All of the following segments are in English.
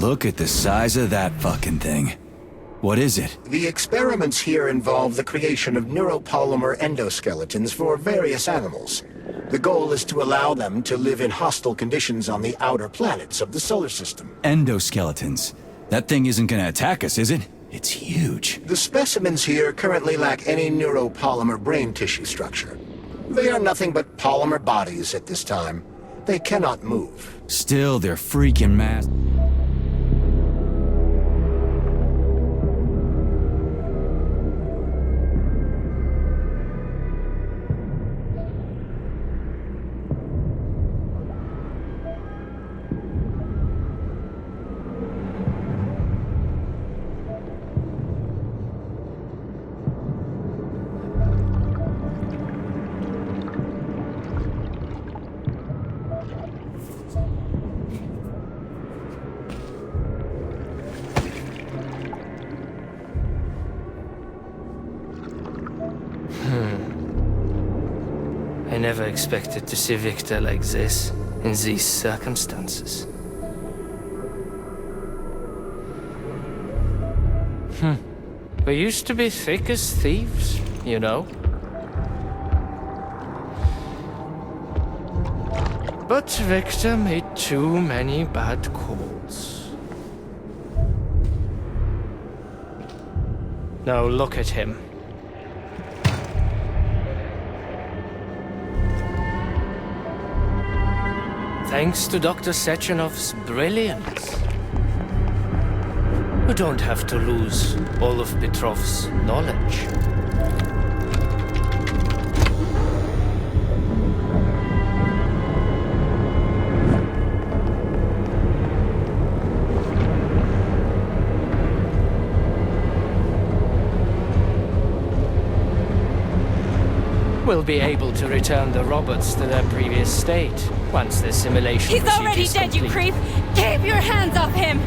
Look at the size of that fucking thing. What is it? The experiments here involve the creation of neuropolymer endoskeletons for various animals. The goal is to allow them to live in hostile conditions on the outer planets of the solar system. Endoskeletons. That thing isn't gonna attack us, is it? It's huge. The specimens here currently lack any neuropolymer brain tissue structure. They are nothing but polymer bodies at this time. They cannot move. Still, they're freaking mass. I never expected to see Victor like this, in these circumstances. We used to be thick as thieves, you know? But Victor made too many bad calls. Now look at him. Thanks to Dr. Sechenov's brilliance. You don't have to lose all of Petrov's knowledge. We'll be able to return the robots to their previous state once the simulation He's procedure already is dead, you complete. creep! Keep your hands off him!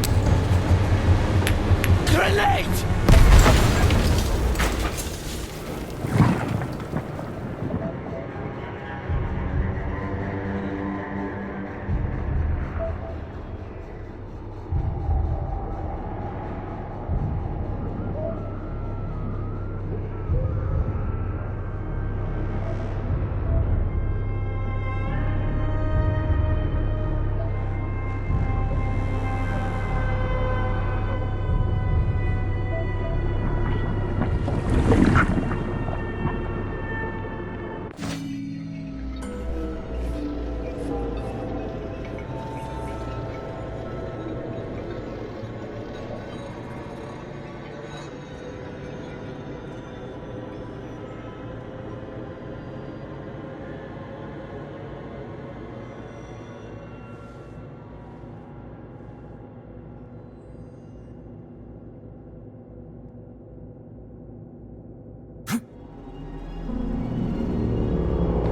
Grenade!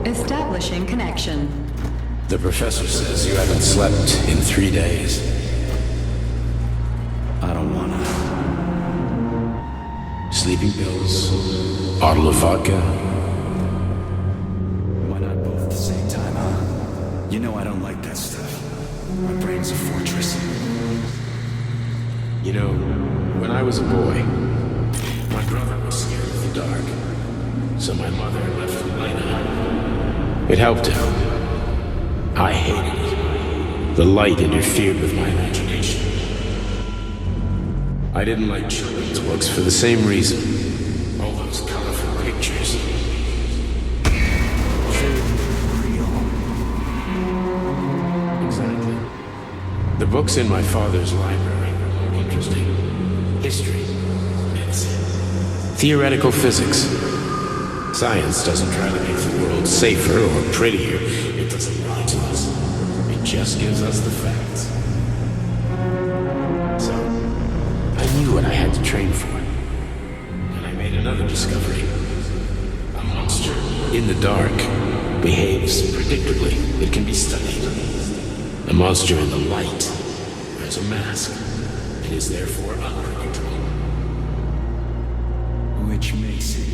Establishing connection. The professor says you haven't slept in 3 days. I don't wanna. Sleeping pills, bottle of vodka. Why not both at the same time, huh? You know I don't like that stuff. My brain's a fortress. You know, when I was a boy, my brother was scared of the dark, so my mother left the light on. It helped him. I hated it. The light interfered with my imagination. I didn't like children's books for the same reason. All those colorful pictures. Exactly. The books in my father's library were more interesting. History, medicine, theoretical physics. Science doesn't try to make the world safer or prettier. It doesn't lie to us. It just gives us the facts. So, I knew what I had to train for. And I made another discovery. A monster in the dark behaves predictably. It can be studied. A monster in the light wears a mask and is therefore unpredictable. Which makes it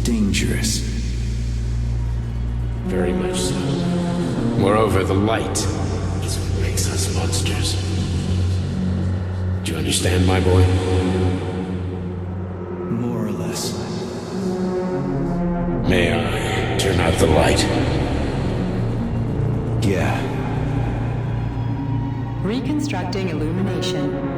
dangerous. Very much so. Moreover, the light is what makes us monsters. understand, my boy? More or less. May I turn out the light? Yeah. Reconstructing illumination.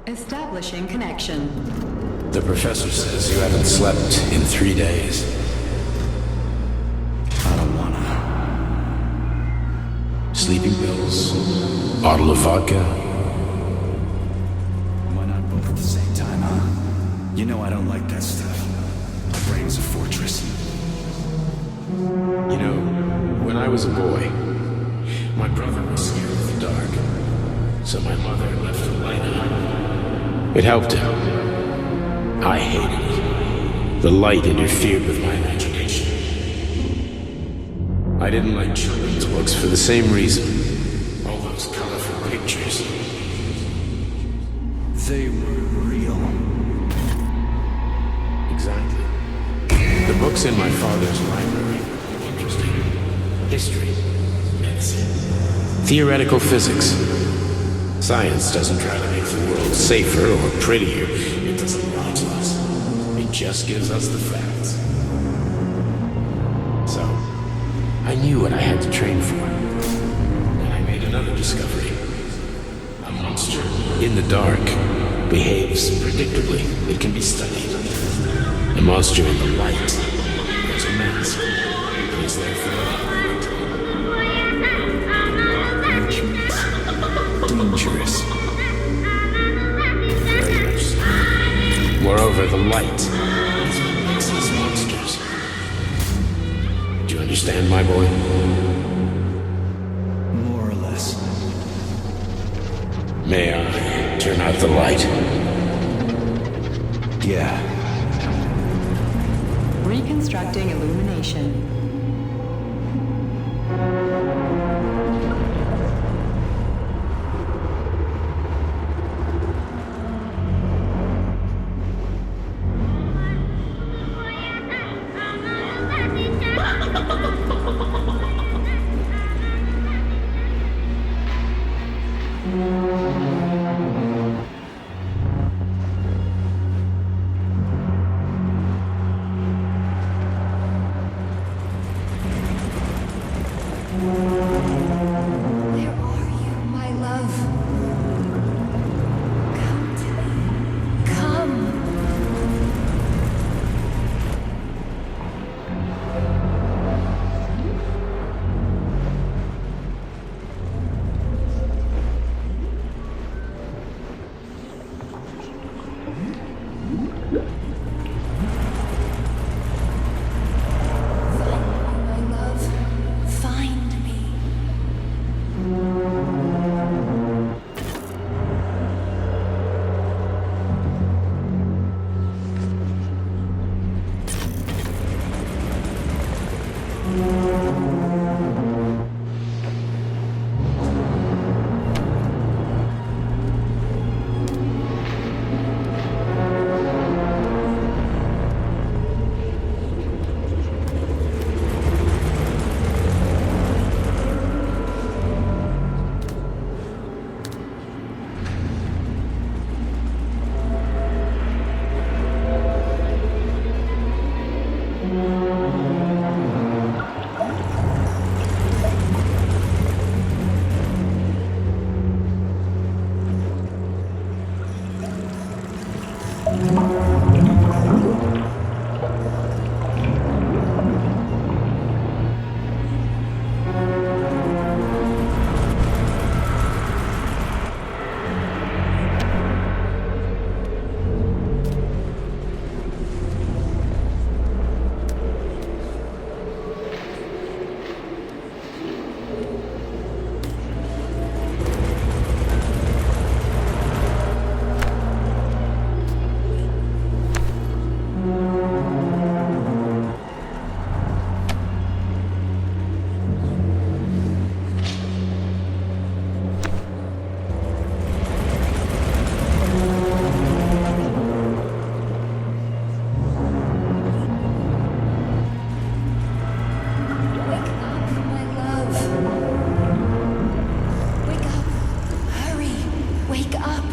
Establishing connection. The professor says you haven't slept in 3 days. I don't wanna. Sleeping pills, bottle of vodka. Why not both at the same time, huh? You know I don't like that stuff. My brain's a fortress. You know, when I was a boy, my brother was scared of the dark, so my mother left the light on. It helped him. I hated it. The light interfered with my imagination. I didn't like children's books for the same reason. All those colorful pictures. They were real. Exactly. The books in my father's library were interesting. History, medicine, theoretical physics. Science doesn't try to make the world safer or prettier. It doesn't lie to us. It just gives us the facts. So, I knew what I had to train for. And I made another discovery. A monster in the dark behaves predictably. It can be studied. A monster in the light wears a mask. It is therefore Which means dangerous. very much so. Moreover, the light is what makes us monsters. Do you understand, my boy? More or less. May I turn out the light? Yeah. Reconstructing illumination. Where are you, my love? Come to me. Come. My love, find me. up.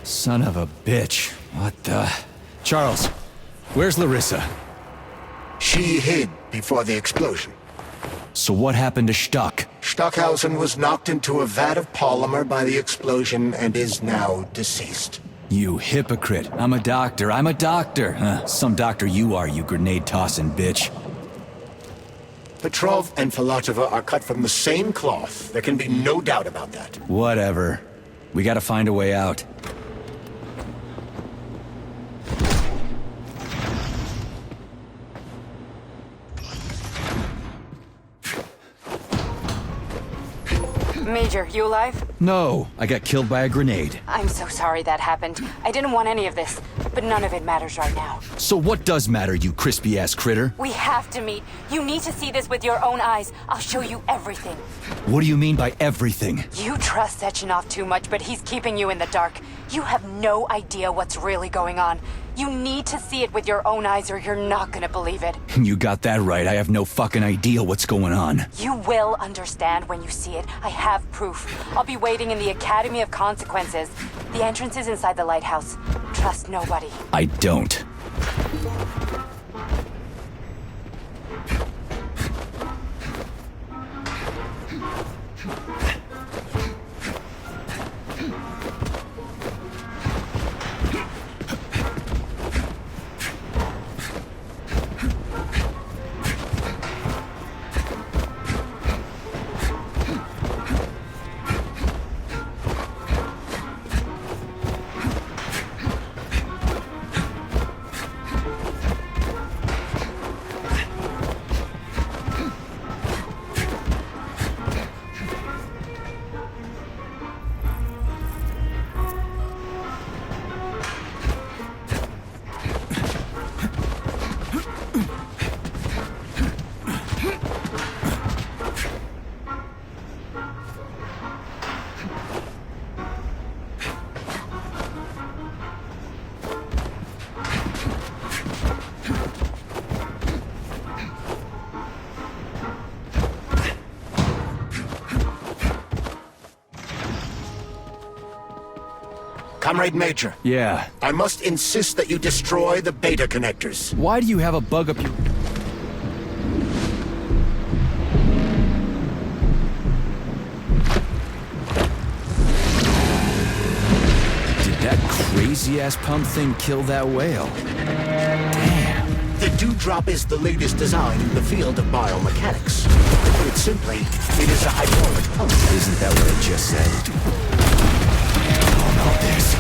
Son of a bitch. What the... Charles, where's Larissa? She hid before the explosion. So what happened to Stuck? Stockhausen was knocked into a vat of polymer by the explosion and is now deceased. You hypocrite. I'm a doctor. I'm a doctor. Some doctor you are, you grenade-tossing bitch. Petrov and Filatova are cut from the same cloth. There can be no doubt about that. Whatever. We gotta find a way out. Major, you alive? No, I got killed by a grenade. I'm so sorry that happened. I didn't want any of this, but none of it matters right now. So what does matter, you crispy-ass critter? We have to meet. You need to see this with your own eyes. I'll show you everything. What do you mean by everything? You trust Sechenov too much, but he's keeping you in the dark. You have no idea what's really going on. You need to see it with your own eyes or you're not gonna believe it. You got that right. I have no fucking idea what's going on. You will understand when you see it. I have proof. I'll be waiting in the Academy of Consequences. The entrance is inside the lighthouse. Trust nobody. I don't. Comrade Major, Yeah. I must insist that you destroy the beta connectors. Why do you have a bug up your... Did that crazy-ass pump thing kill that whale? Damn. The Dewdrop is the latest design in the field of biomechanics. To put it simply, it is a hydraulic pump. Isn't that what I just said? About this.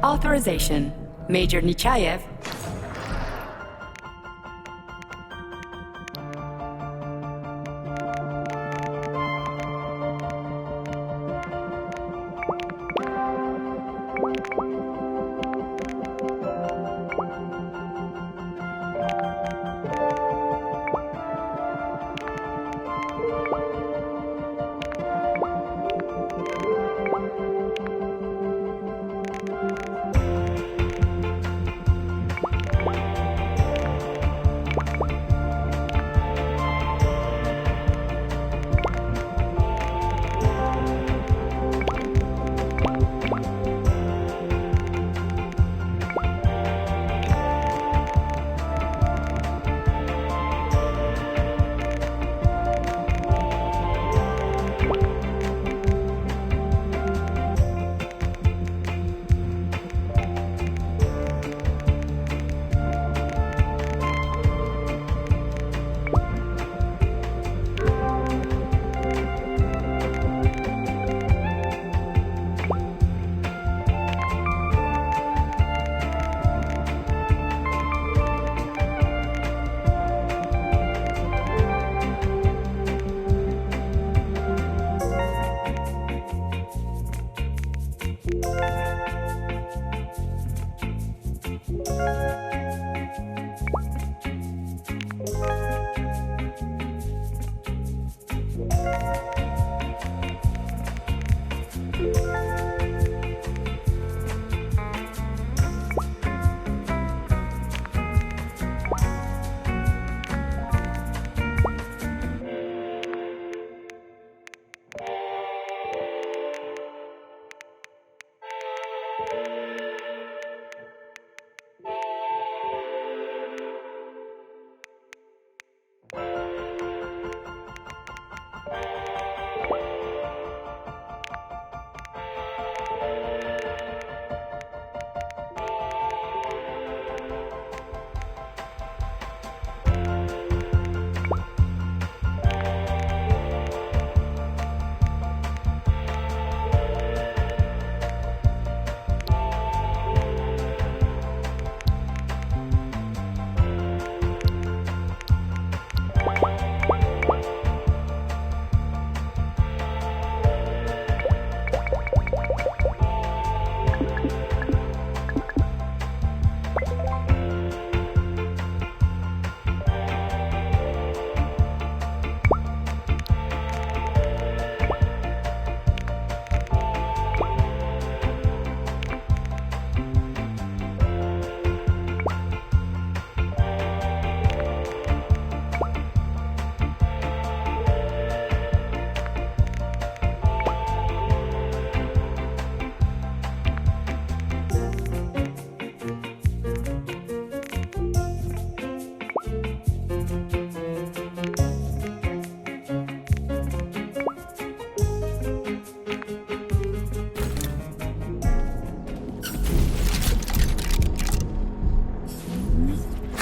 authorization. Major Nechayev.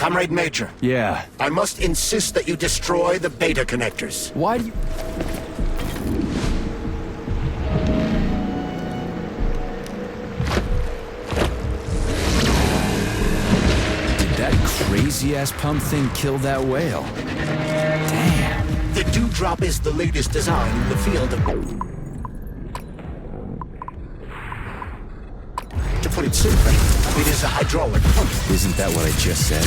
Comrade Major, Yeah. I must insist that you destroy the beta connectors. Why do you... Did that crazy-ass pump thing kill that whale? Damn. The Dewdrop is the latest design in the field of... To put it simply, it is a hydraulic pump. Isn't that what I just said?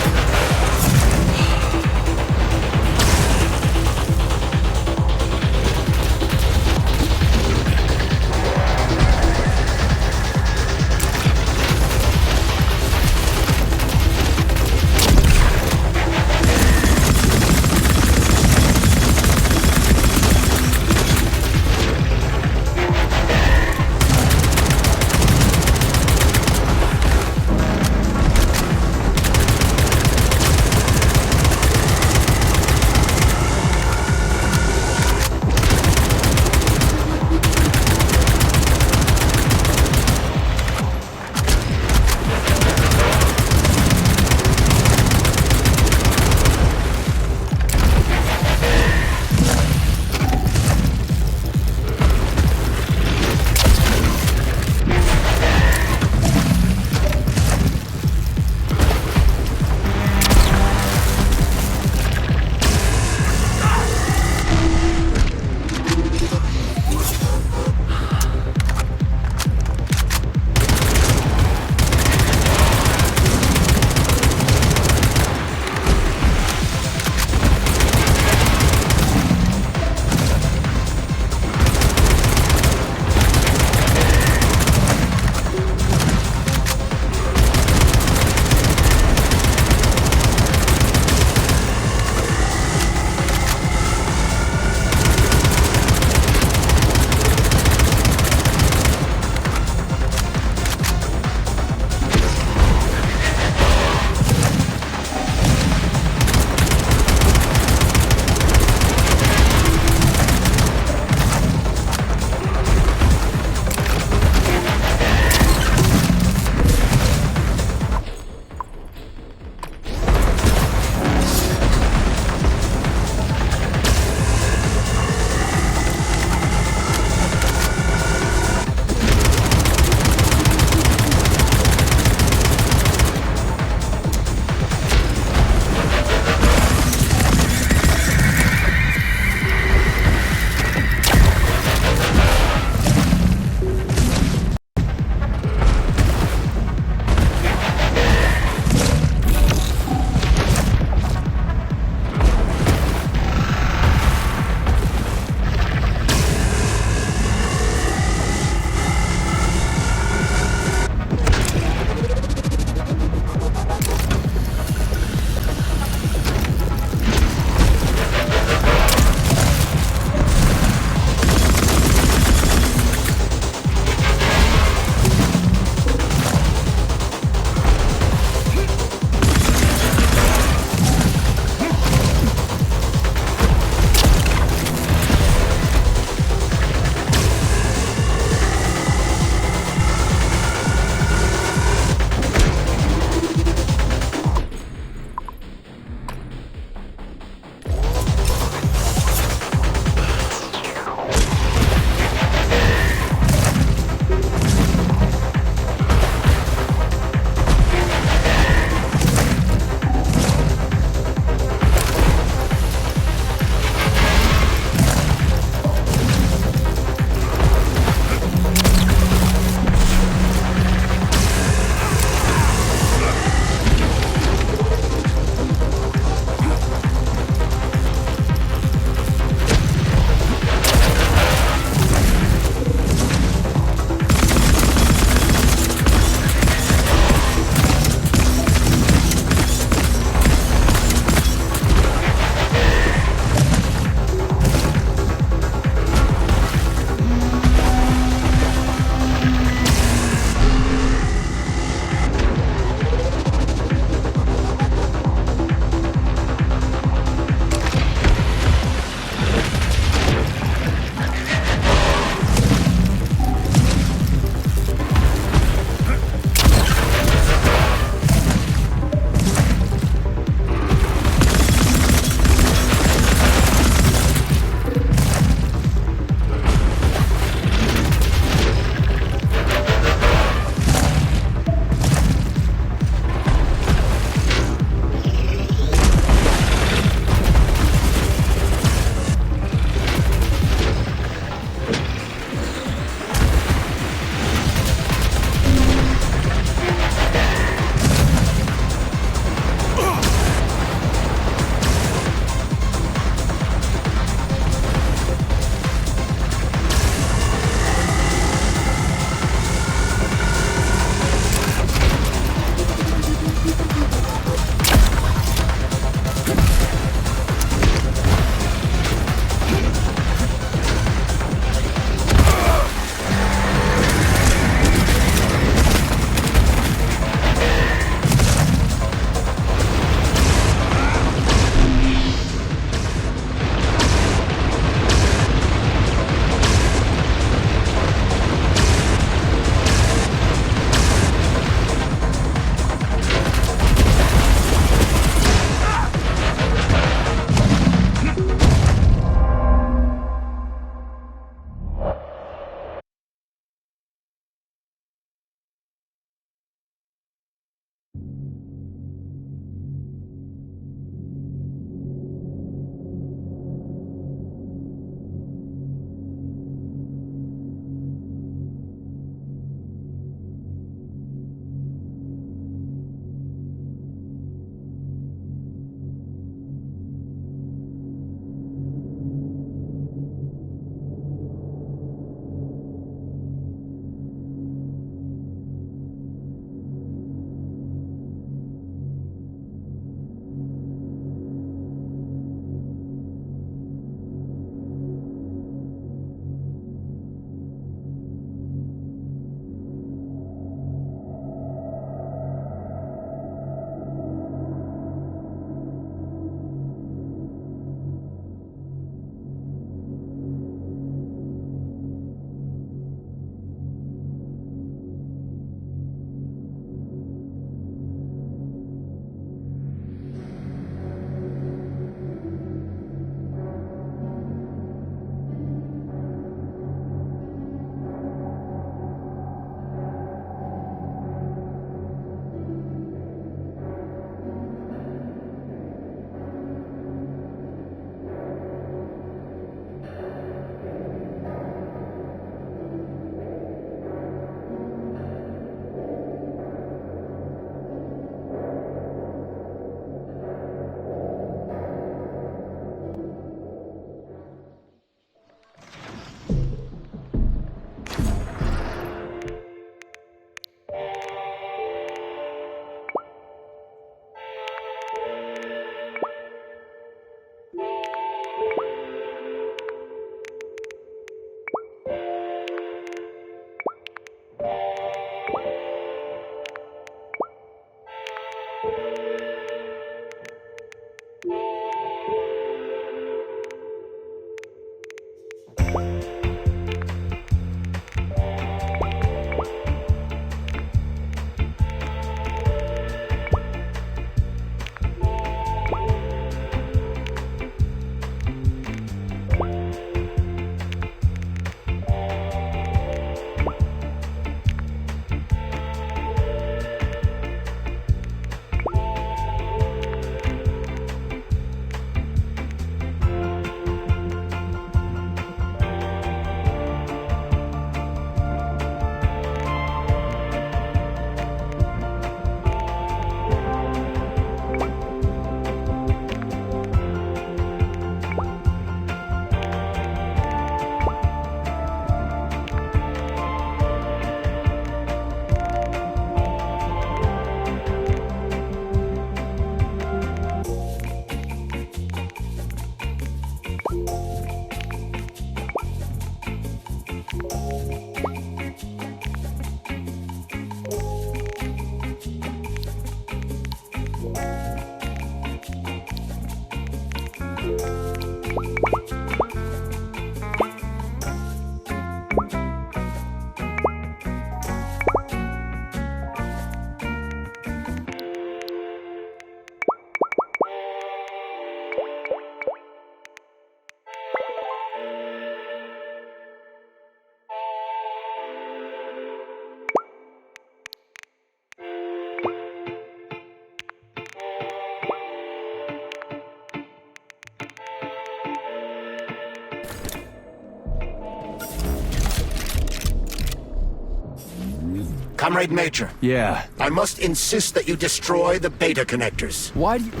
Comrade Major, Yeah. I must insist that you destroy the beta connectors. Why do you... Did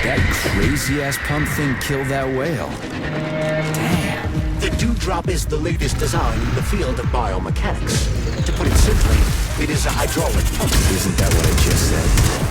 that crazy-ass pump thing kill that whale? Damn. The Dewdrop is the latest design in the field of biomechanics. To put it simply, it is a hydraulic pump. Isn't that what I just said?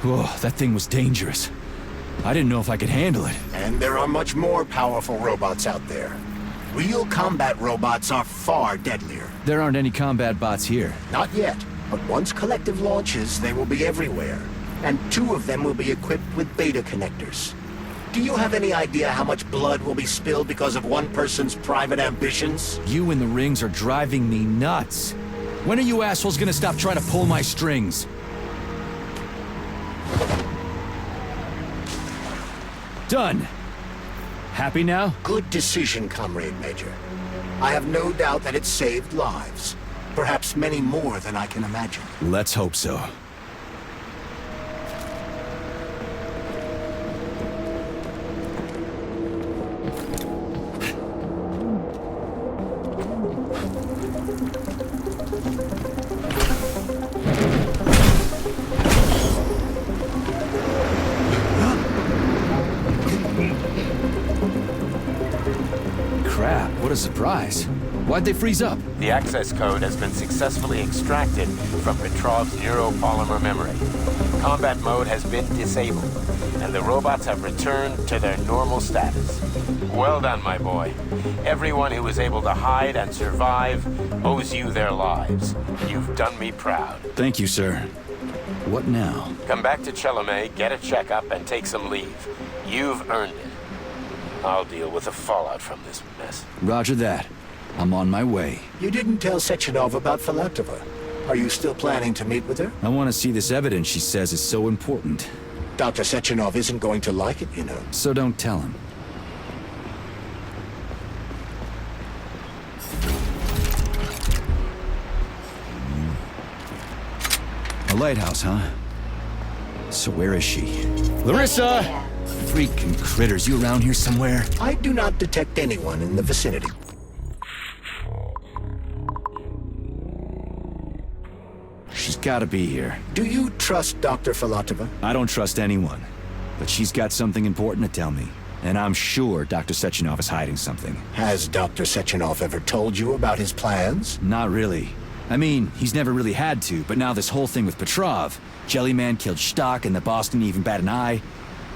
Whoa, that thing was dangerous. I didn't know if I could handle it. And there are much more powerful robots out there. Real combat robots are far deadlier. There aren't any combat bots here. Not yet, but once Collective launches, they will be everywhere. And 2 of them will be equipped with beta connectors. Do you have any idea how much blood will be spilled because of one person's private ambitions? You and the rings are driving me nuts. When are you assholes gonna stop trying to pull my strings? Done. Happy now? Good decision, Comrade Major. I have no doubt that it saved lives. Perhaps many more than I can imagine. Let's hope so. Crap, what a surprise. Why'd they freeze up? The access code has been successfully extracted from Petrov's neuropolymer memory. Combat mode has been disabled, and the robots have returned to their normal status. Well done, my boy. Everyone who was able to hide and survive owes you their lives. You've done me proud. Thank you, sir. What now? Come back to Chelomey, get a checkup, and take some leave. You've earned it. I'll deal with the fallout from this mess. Roger that. I'm on my way. You didn't tell Sechenov about Filatova. Are you still planning to meet with her? I want to see this evidence she says is so important. Dr. Sechenov isn't going to like it, you know. So don't tell him. A lighthouse, huh? So where is she? Larissa! Freaking critters, you around here somewhere? I do not detect anyone in the vicinity. She's gotta be here. Do you trust Dr. Filatova? I don't trust anyone. But she's got something important to tell me. And I'm sure Dr. Sechenov is hiding something. Has Dr. Sechenov ever told you about his plans? Not really. I mean, he's never really had to, but now this whole thing with Petrov, Jellyman killed Stock and the boss didn't even bat an eye.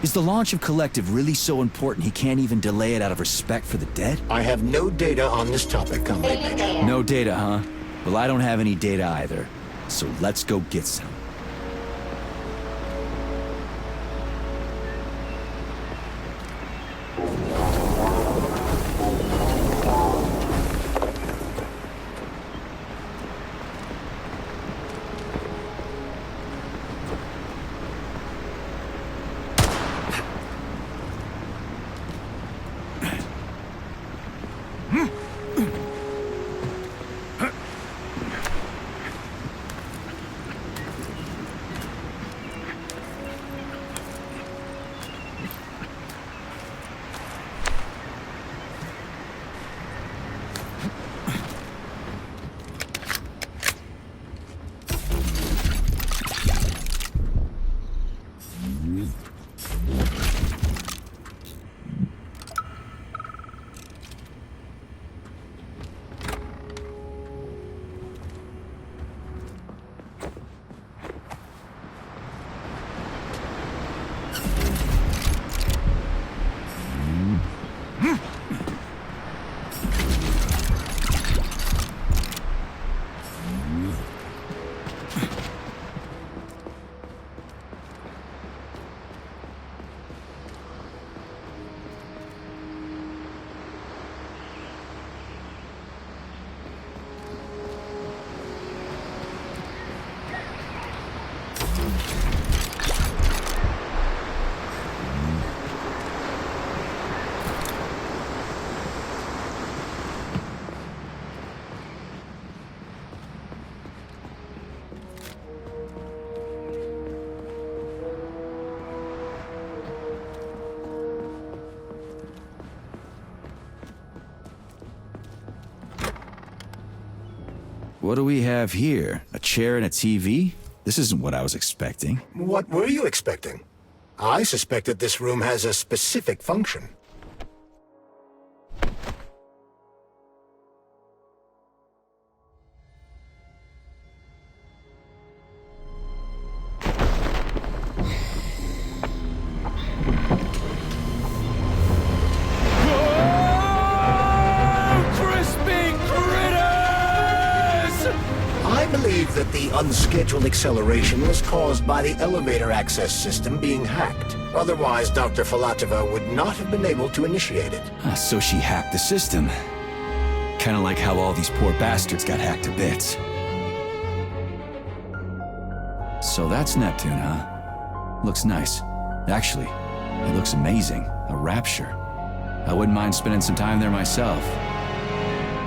Is the launch of Collective really so important he can't even delay it out of respect for the dead? I have no data on this topic, Comrade Major. No data, huh? Well, I don't have any data either. So let's go get some. What do we have here? A chair and a TV? This isn't what I was expecting. What were you expecting? I suspect that this room has a specific function. I believe that the unscheduled acceleration was caused by the elevator access system being hacked. Otherwise, Dr. Filatova would not have been able to initiate it. So she hacked the system. Kinda like how all these poor bastards got hacked to bits. So that's Neptune, huh? Looks nice. Actually, it looks amazing. A rapture. I wouldn't mind spending some time there myself.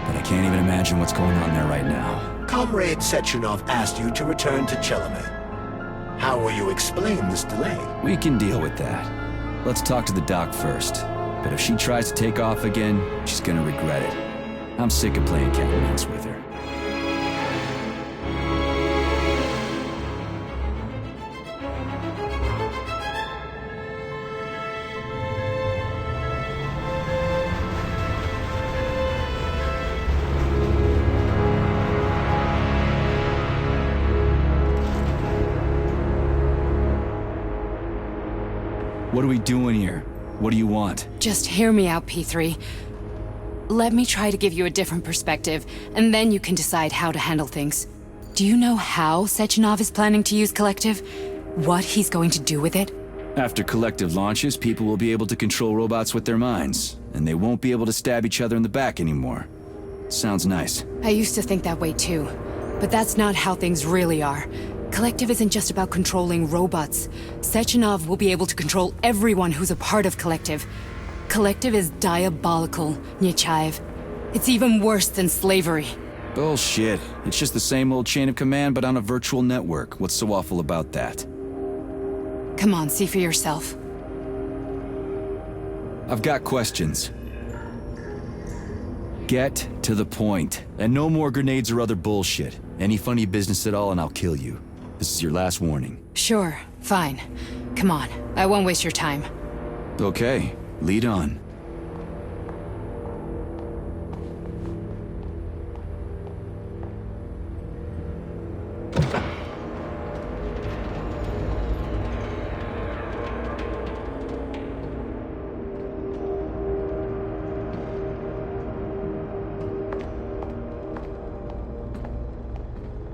But I can't even imagine what's going on there right now. Comrade Sechenov asked you to return to Chelomey. How will you explain this delay? We can deal with that. Let's talk to the doc first. But if she tries to take off again, she's gonna regret it. I'm sick of playing cat and mouse with her. What are we doing here? What do you want? Just hear me out, P3. Let me try to give you a different perspective, and then you can decide how to handle things. Do you know how Sechenov is planning to use Collective? What he's going to do with it? After Collective launches, people will be able to control robots with their minds, and they won't be able to stab each other in the back anymore. Sounds nice. I used to think that way too, but that's not how things really are. Collective isn't just about controlling robots. Sechenov will be able to control everyone who's a part of Collective. Collective is diabolical, Nechayev. It's even worse than slavery. Bullshit. It's just the same old chain of command, but on a virtual network. What's so awful about that? Come on, see for yourself. I've got questions. Get to the point. And no more grenades or other bullshit. Any funny business at all and I'll kill you. This is your last warning. Sure, fine. Come on, I won't waste your time. Okay, lead on.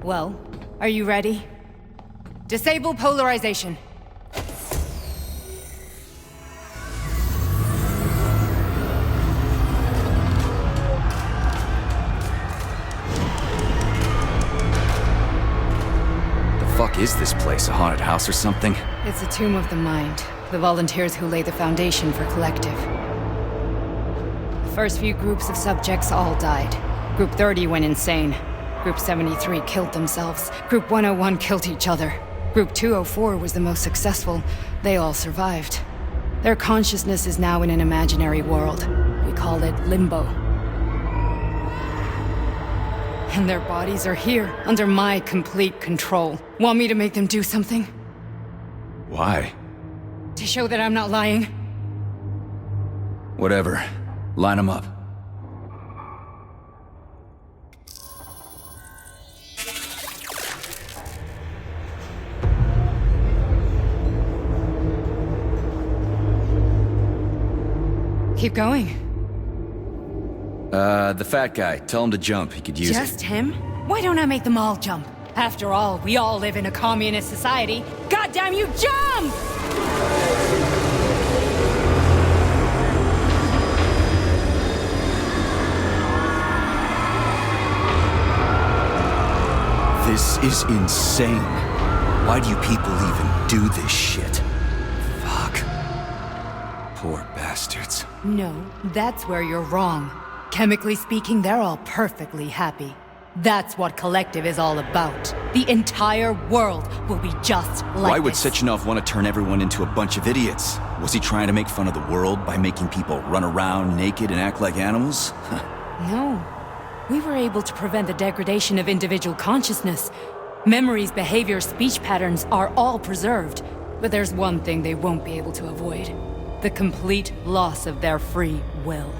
Well, are you ready? Disable polarization. The fuck is this place? A haunted house or something? It's a tomb of the mind. The volunteers who lay the foundation for Collective. The first few groups of subjects all died. Group 30 went insane. Group 73 killed themselves. Group 101 killed each other. Group 204 was the most successful. They all survived. Their consciousness is now in an imaginary world. We call it Limbo. And their bodies are here, under my complete control. Want me to make them do something? Why? To show that I'm not lying? Whatever. Line them up. Keep going. The fat guy. Tell him to jump. He could use it. Just him? Why don't I make them all jump? After all, we all live in a communist society. Goddamn you, jump! This is insane. Why do you people even do this shit? Fuck. Poor bastards. No, that's where you're wrong. Chemically speaking, they're all perfectly happy. That's what Collective is all about. The entire world will be just like Why would this. Sechenov want to turn everyone into a bunch of idiots? Was he trying to make fun of the world by making people run around naked and act like animals? No. We were able to prevent the degradation of individual consciousness. Memories, behavior, speech patterns are all preserved. But there's one thing they won't be able to avoid. The complete loss of their free will.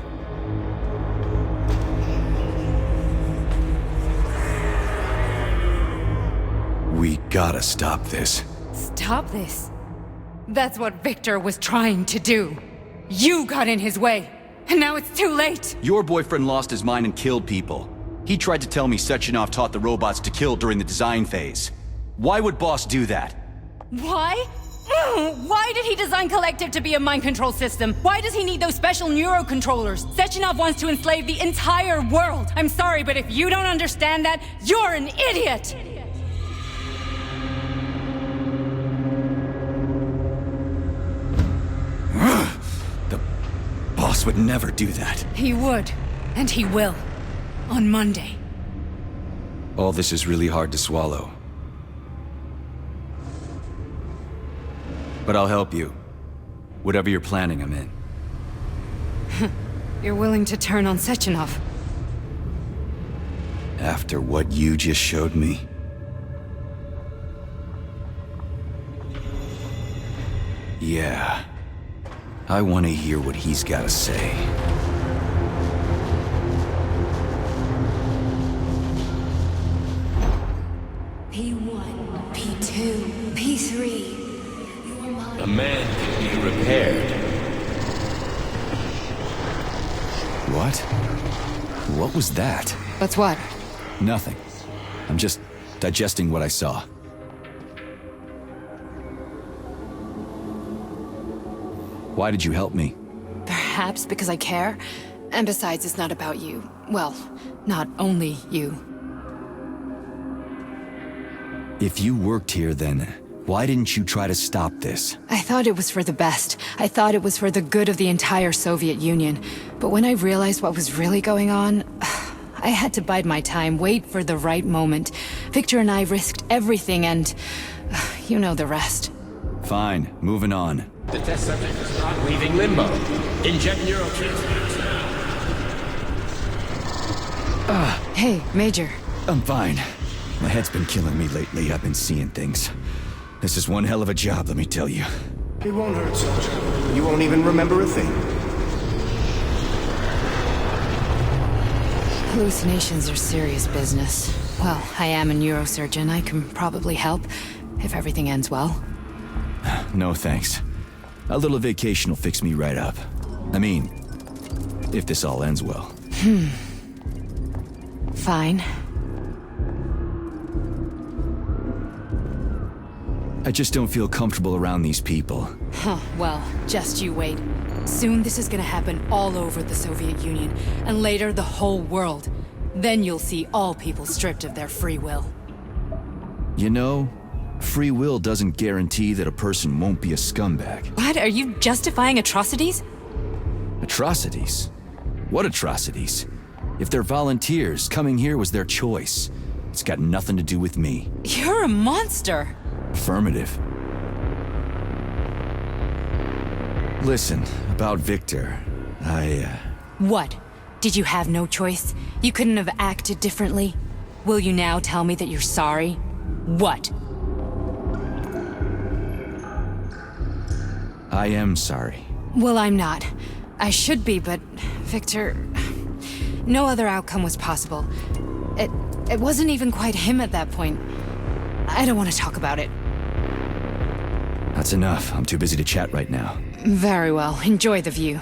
We gotta stop this. Stop this. That's what Victor was trying to do. You got in his way, and now it's too late. Your boyfriend lost his mind and killed people. He tried to tell me Sechenov taught the robots to kill during the design phase. Why would Boss do that? Why? Why did he design Collective to be a mind control system? Why does he need those special neurocontrollers? Sechenov wants to enslave the entire world. I'm sorry, but if you don't understand that, you're an idiot! The boss would never do that. He would, and he will. On Monday. All this is really hard to swallow. But I'll help you. Whatever you're planning, I'm in. You're willing to turn on Sechenov? After what you just showed me? Yeah. I want to hear what he's got to say. P1, P2, P3. A man can be repaired. What? What was that? What's what? Nothing. I'm just digesting what I saw. Why did you help me? Perhaps because I care. And besides, it's not about you. Well, not only you. If you worked here, then why didn't you try to stop this? I thought it was for the best. I thought it was for the good of the entire Soviet Union. But when I realized what was really going on, I had to bide my time, wait for the right moment. Victor and I risked everything and... you know the rest. Fine, moving on. The test subject is not leaving limbo. Inject neurotransmitters now. Hey, Major. I'm fine. My head's been killing me lately. I've been seeing things. This is one hell of a job, let me tell you. It won't hurt, soldier. You won't even remember a thing. Hallucinations are serious business. Well, I am a neurosurgeon. I can probably help, if everything ends well. No thanks. A little vacation will fix me right up. I mean, if this all ends well. Fine. I just don't feel comfortable around these people. Huh, well, just you wait. Soon this is gonna happen all over the Soviet Union, and later the whole world. Then you'll see all people stripped of their free will. You know, free will doesn't guarantee that a person won't be a scumbag. What? Are you justifying atrocities? Atrocities? What atrocities? If they're volunteers, coming here was their choice. It's got nothing to do with me. You're a monster! Affirmative. Listen, about Victor, What? Did you have no choice? You couldn't have acted differently? Will you now tell me that you're sorry? What? I am sorry. Well, I'm not. I should be, but Victor... No other outcome was possible. It wasn't even quite him at that point. I don't want to talk about it. That's enough. I'm too busy to chat right now. Very well. Enjoy the view.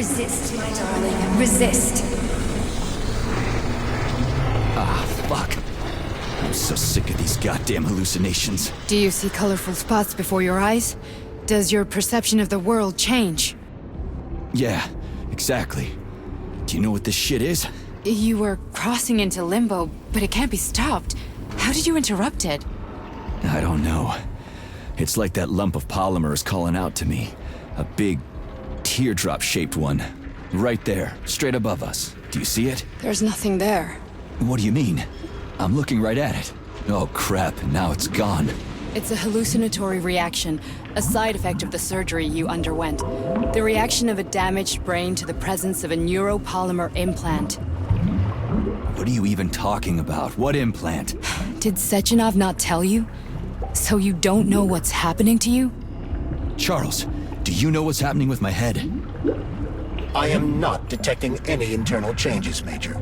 Resist, my darling. Resist. Ah, fuck. I'm so sick of these goddamn hallucinations. Do you see colorful spots before your eyes? Does your perception of the world change? Yeah, exactly. Do you know what this shit is? You were crossing into limbo, but it can't be stopped. How did you interrupt it? I don't know. It's like that lump of polymer is calling out to me. A big, teardrop-shaped one. Right there, straight above us. Do you see it? There's nothing there. What do you mean? I'm looking right at it. Oh crap, now it's gone. It's a hallucinatory reaction, a side effect of the surgery you underwent. The reaction of a damaged brain to the presence of a neuropolymer implant. What are you even talking about? What implant? Did Sechenov not tell you? So you don't know what's happening to you? Charles, do you know what's happening with my head? I am not detecting any internal changes, Major.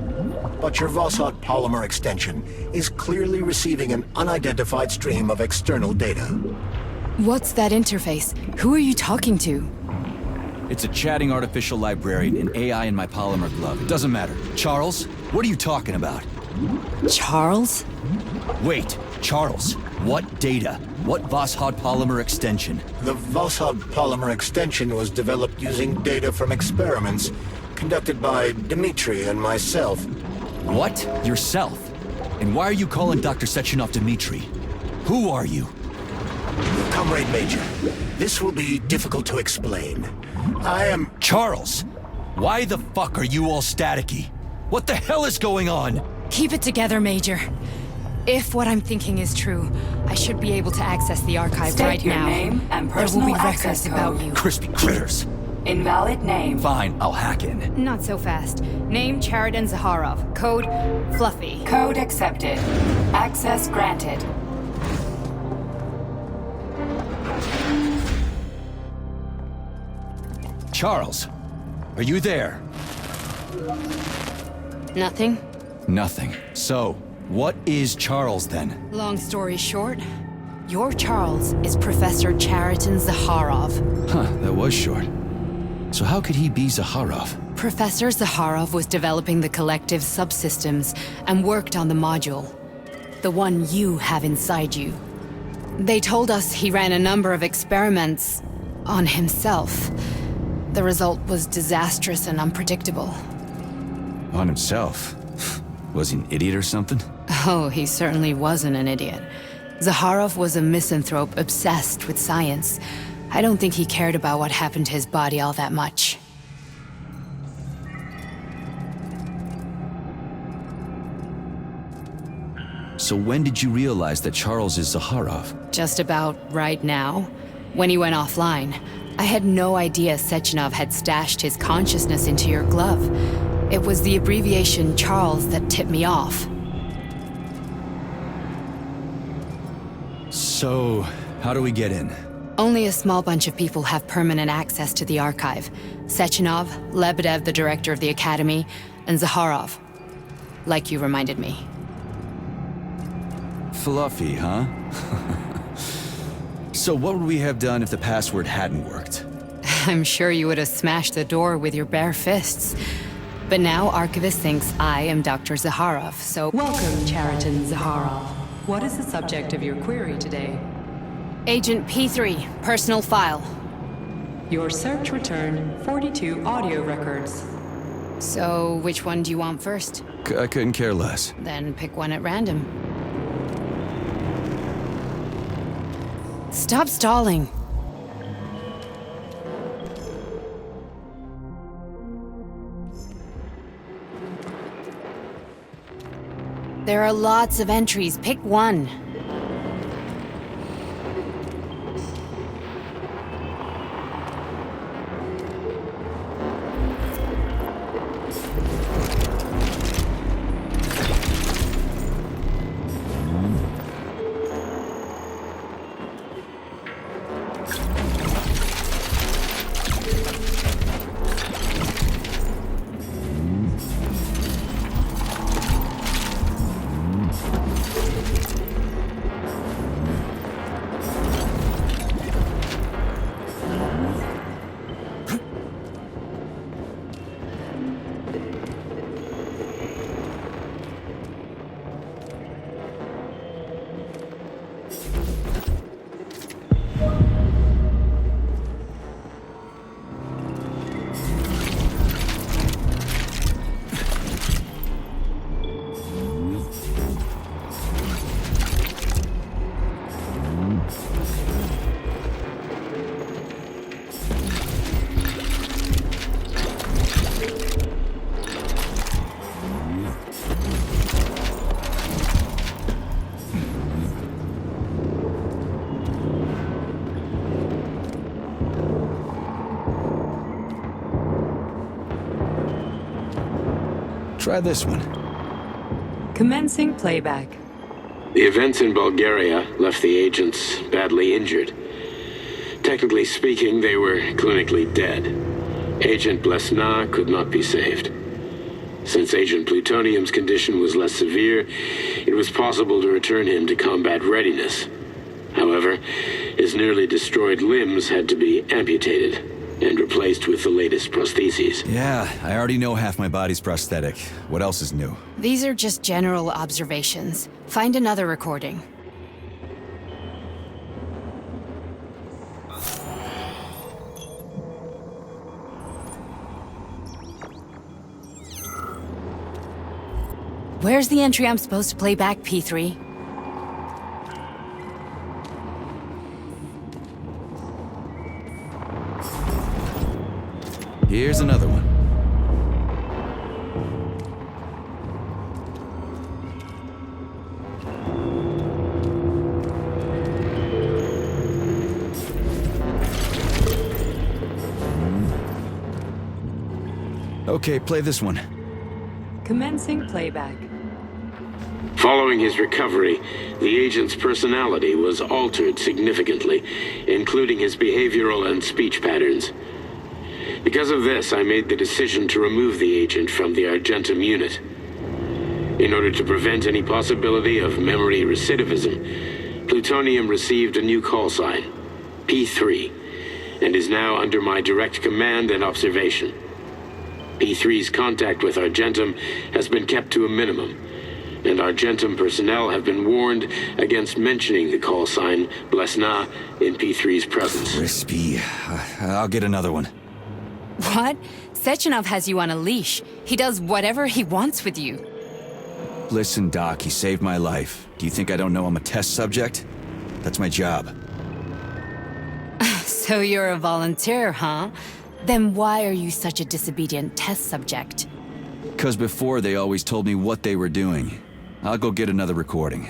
But your Vossot polymer extension is clearly receiving an unidentified stream of external data. What's that interface? Who are you talking to? It's a chatting artificial librarian, an AI in my polymer glove. It doesn't matter. Charles, what are you talking about? Charles? Wait, Charles, what data? What Vossot polymer extension? The Vossot polymer extension was developed using data from experiments conducted by Dmitri and myself. What? Yourself? And why are you calling Dr. Sechenov Dmitri? Who are you? Comrade Major, this will be difficult to explain. I am... Charles! Why the fuck are you all staticky? What the hell is going on? Keep it together, Major. If what I'm thinking is true, I should be able to access the archive State right your now. name and There will personal be access records about code. you. Crispy critters. Invalid name. Fine, I'll hack in. Not so fast. Name Cheriton Zaharov. Code Fluffy. Code accepted. Access granted. Charles, are you there? Nothing? Nothing. So, what is Charles then? Long story short, your Charles is Professor Cheriton Zaharov. Huh, that was short. So how could he be Zaharov? Professor Zaharov was developing the collective subsystems and worked on the module. The one you have inside you. They told us he ran a number of experiments on himself. The result was disastrous and unpredictable. On himself? Was he an idiot or something? Oh, he certainly wasn't an idiot. Zaharov was a misanthrope obsessed with science. I don't think he cared about what happened to his body all that much. So when did you realize that Charles is Zaharov? Just about right now, when he went offline. I had no idea Sechenov had stashed his consciousness into your glove. It was the abbreviation Charles that tipped me off. So, how do we get in? Only a small bunch of people have permanent access to the archive. Sechenov, Lebedev, the director of the Academy, and Zaharov. Like you reminded me. Fluffy, huh? So what would we have done if the password hadn't worked? I'm sure you would have smashed the door with your bare fists. But now Archivist thinks I am Dr. Zaharov, so... Welcome, Cheriton Zaharov. What is the subject of your query today? Agent P3, personal file. Your search returned 42 audio records. So, which one do you want first? I couldn't care less. Then pick one at random. Stop stalling. There are lots of entries. Pick one. Try this one. Commencing playback. The events in Bulgaria left the agents badly injured. Technically speaking, they were clinically dead. Agent Blesna could not be saved. Since Agent Plutonium's condition was less severe, it was possible to return him to combat readiness. However, his nearly destroyed limbs had to be amputated and replaced with the latest prostheses. Yeah, I already know half my body's prosthetic. What else is new? These are just general observations. Find another recording. Where's the entry I'm supposed to play back, P3? Here's another one. Okay, play this one. Commencing playback. Following his recovery, the agent's personality was altered significantly, including his behavioral and speech patterns. Because of this, I made the decision to remove the agent from the Argentum unit. In order to prevent any possibility of memory recidivism, Plutonium received a new call sign, P3, and is now under my direct command and observation. P3's contact with Argentum has been kept to a minimum, and Argentum personnel have been warned against mentioning the call sign Blesna in P3's presence. Crispy. I'll get another one. What? Sechenov has you on a leash. He does whatever he wants with you. Listen, Doc, he saved my life. Do you think I don't know I'm a test subject? That's my job. So you're a volunteer, huh? Then why are you such a disobedient test subject? 'Cause before they always told me what they were doing. I'll go get another recording.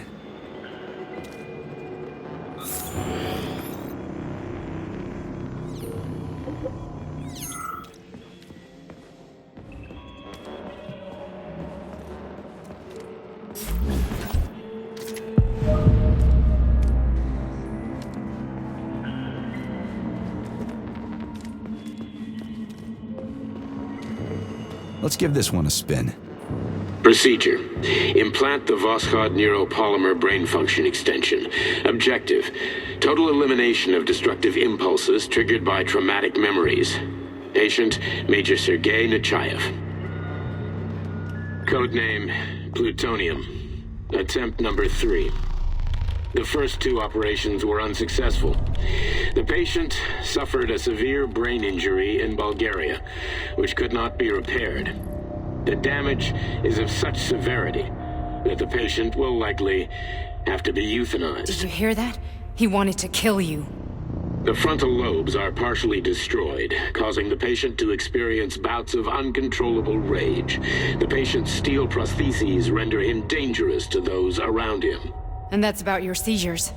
Let's give this one a spin. Procedure. Implant the Voskhod neuropolymer brain function extension. Objective. Total elimination of destructive impulses triggered by traumatic memories. Patient, Major Sergei Nechayev. Codename, Plutonium. Attempt number 3. The first 2 operations were unsuccessful. The patient suffered a severe brain injury in Bulgaria, which could not be repaired. The damage is of such severity that the patient will likely have to be euthanized. Did you hear that? He wanted to kill you. The frontal lobes are partially destroyed, causing the patient to experience bouts of uncontrollable rage. The patient's steel prostheses render him dangerous to those around him. And that's about your seizures.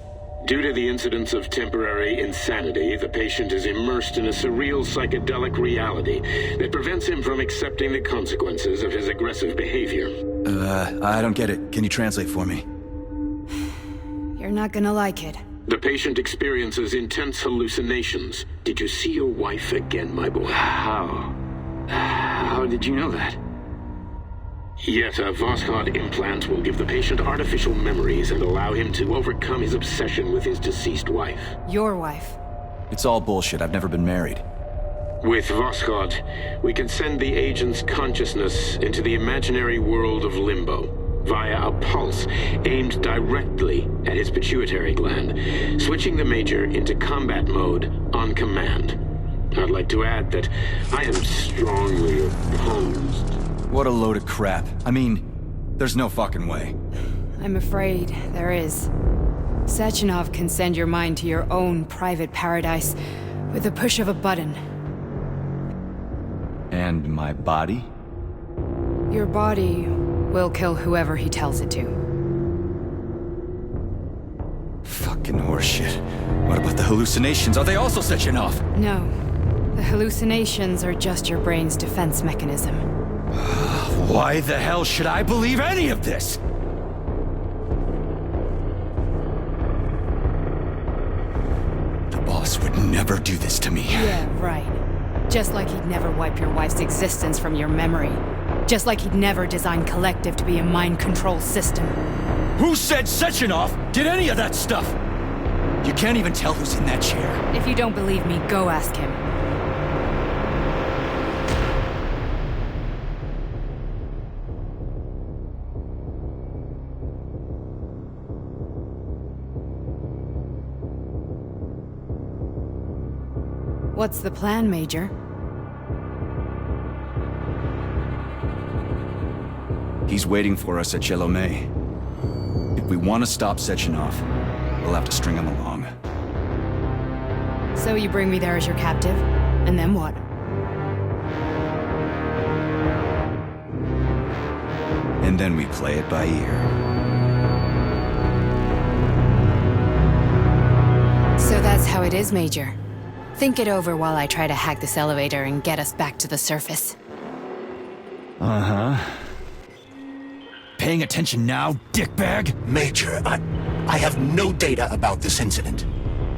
Due to the incidence of temporary insanity, the patient is immersed in a surreal psychedelic reality that prevents him from accepting the consequences of his aggressive behavior. I don't get it. Can you translate for me? You're not gonna like it. The patient experiences intense hallucinations. Did you see your wife again, my boy? How did you know that? Yet a Voskhod implant will give the patient artificial memories and allow him to overcome his obsession with his deceased wife. Your wife. It's all bullshit. I've never been married. With Voskhod, we can send the agent's consciousness into the imaginary world of Limbo via a pulse aimed directly at his pituitary gland, switching the Major into combat mode on command. I'd like to add that I am strongly opposed. What a load of crap. I mean, there's no fucking way. I'm afraid there is. Sechenov can send your mind to your own private paradise with the push of a button. And my body? Your body will kill whoever he tells it to. Fucking horseshit. What about the hallucinations? Are they also Sechenov? No. The hallucinations are just your brain's defense mechanism. Why the hell should I believe any of this? The boss would never do this to me. Yeah, right. Just like he'd never wipe your wife's existence from your memory. Just like he'd never design Collective to be a mind control system. Who said Sechenov did any of that stuff? You can't even tell who's in that chair. If you don't believe me, go ask him. What's the plan, Major? He's waiting for us at Jelomay. If we want to stop Sechenov, we'll have to string him along. So you bring me there as your captive? And then what? And then we play it by ear. So that's how it is, Major. Think it over while I try to hack this elevator and get us back to the surface. Uh-huh. Paying attention now, dickbag? Major, I have no data about this incident.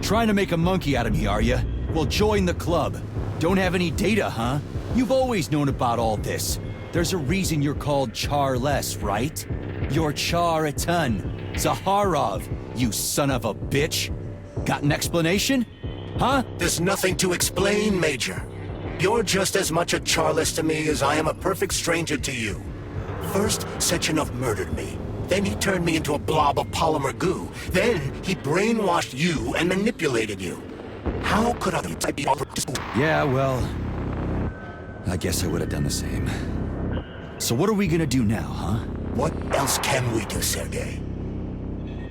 Trying to make a monkey out of me, are you? Well, join the club. Don't have any data, huh? You've always known about all this. There's a reason you're called Charless, right? You're Char-Atan Zaharov, you son of a bitch. Got an explanation? Huh? There's nothing to explain, Major. You're just as much a Charless to me as I am a perfect stranger to you. First, Sechenov murdered me. Then he turned me into a blob of polymer goo. Then he brainwashed you and manipulated you. How could others be offered to school? Yeah, well, I guess I would have done the same. So what are we gonna do now, huh? What else can we do, Sergei?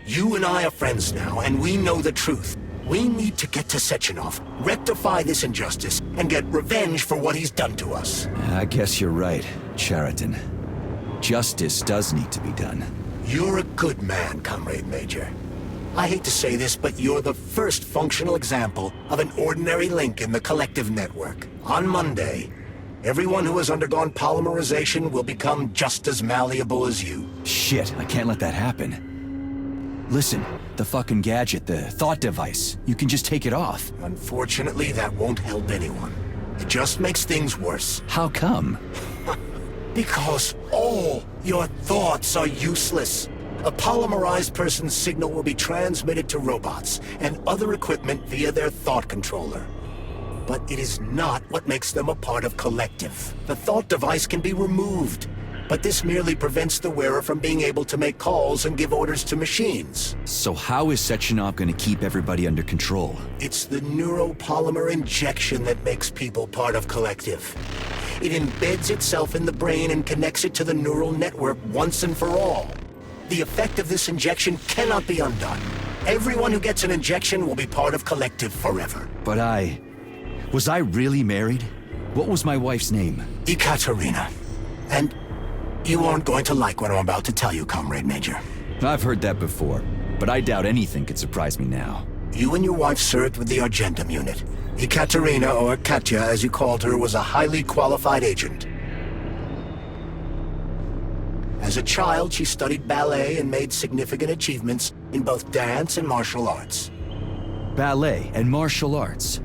You and I are friends now, and we know the truth. We need to get to Sechenov, rectify this injustice, and get revenge for what he's done to us. I guess you're right, Chariton. Justice does need to be done. You're a good man, Comrade Major. I hate to say this, but you're the first functional example of an ordinary link in the Collective network. On Monday, everyone who has undergone polymerization will become just as malleable as you. Shit, I can't let that happen. Listen, the fucking gadget, the thought device, you can just take it off. Unfortunately, that won't help anyone. It just makes things worse. How come? Because all your thoughts are useless. A polymerized person's signal will be transmitted to robots and other equipment via their thought controller. But it is not what makes them a part of Collective. The thought device can be removed, but this merely prevents the wearer from being able to make calls and give orders to machines. So how is Sechenov gonna keep everybody under control? It's the neuropolymer injection that makes people part of Collective. It embeds itself in the brain and connects it to the neural network once and for all. The effect of this injection cannot be undone. Everyone who gets an injection will be part of Collective forever. But was I really married? What was my wife's name? Ekaterina. And you aren't going to like what I'm about to tell you, Comrade Major. I've heard that before, but I doubt anything could surprise me now. You and your wife served with the Argentum unit. Ekaterina, or Katya as you called her, was a highly qualified agent. As a child, she studied ballet and made significant achievements in both dance and martial arts. Ballet and martial arts?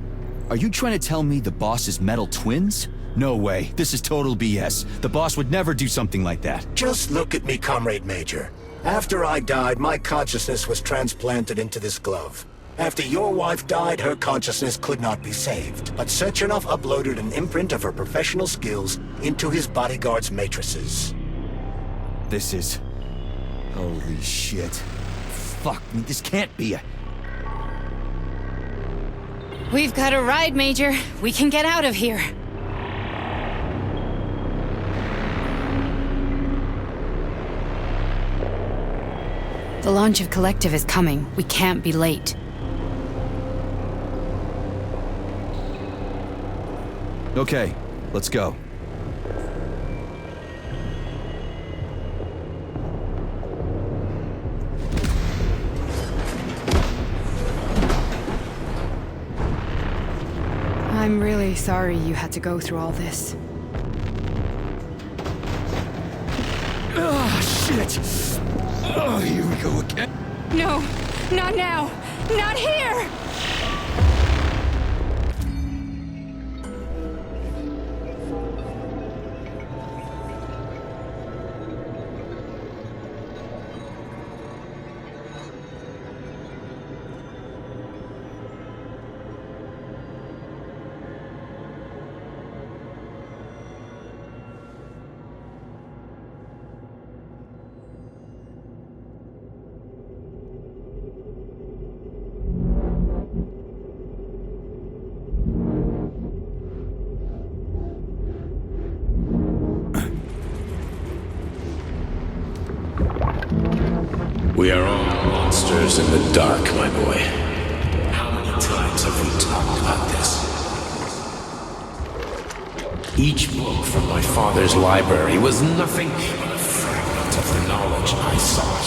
Are you trying to tell me the boss is metal twins? No way. This is total BS. The boss would never do something like that. Just look at me, Comrade Major. After I died, my consciousness was transplanted into this glove. After your wife died, her consciousness could not be saved. But Sechenov uploaded an imprint of her professional skills into his bodyguard's matrices. This is... holy shit. Fuck me, this can't be a... We've got a ride, Major. We can get out of here. The launch of Collective is coming. We can't be late. Okay, let's go. I'm really sorry you had to go through all this. Shit! Oh, here we go again. No, not now! Not here! We are all monsters in the dark, my boy. How many times have we talked about this? Each book from my father's library was nothing but a fragment of the knowledge I sought.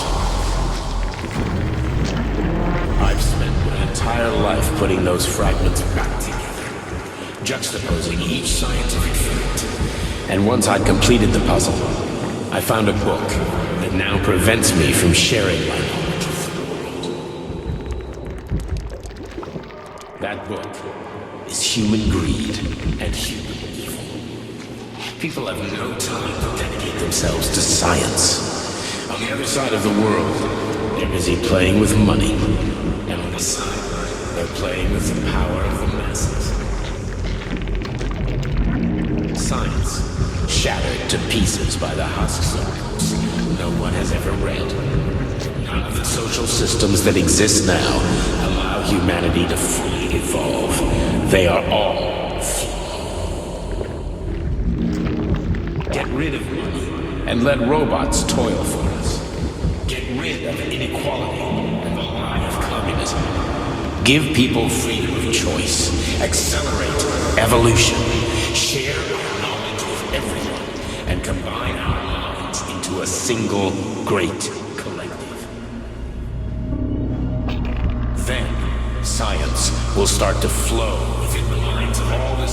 I've spent my entire life putting those fragments back together, juxtaposing each scientific fact. And once I'd completed the puzzle, I found a book that now prevents me from sharing my knowledge with the world. That book is Human Greed and Human Evil. People have no time to dedicate themselves to science. On the other side of the world, they're busy playing with money. And on this side, they're playing with the power of the masses. Science, shattered to pieces by the husks of books no one has ever read. None of the social systems that exist now allow humanity to fully evolve. They are all flawed. Get rid of money and let robots toil for us. Get rid of inequality and the lie of communism. Give people freedom of choice. Accelerate evolution. Share our knowledge with everyone and combine our minds into a single great collective. Then science will start to flow within the minds of all the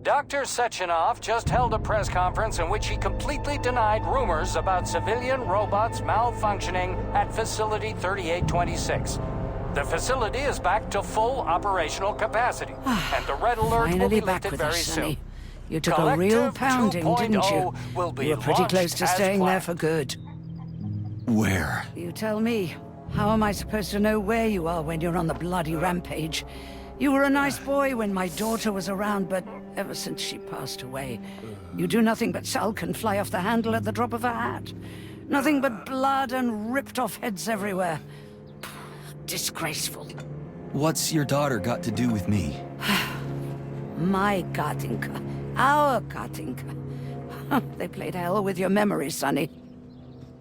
Dr. Sechenov just held a press conference in which he completely denied rumors about civilian robots malfunctioning at Facility 3826. The facility is back to full operational capacity, and the red alert will be back lifted with very us, Sonny. soon. You took a real pounding, didn't you? Will be You were pretty close launched to as staying there planned. for good. Where? You tell me. How am I supposed to know where you are when you're on the bloody rampage? You were a nice boy when my daughter was around, but ever since she passed away, you do nothing but sulk and fly off the handle at the drop of a hat. Nothing but blood and ripped off heads everywhere. Disgraceful. What's your daughter got to do with me? My Katinka. Our Katinka. They played hell with your memory, Sonny.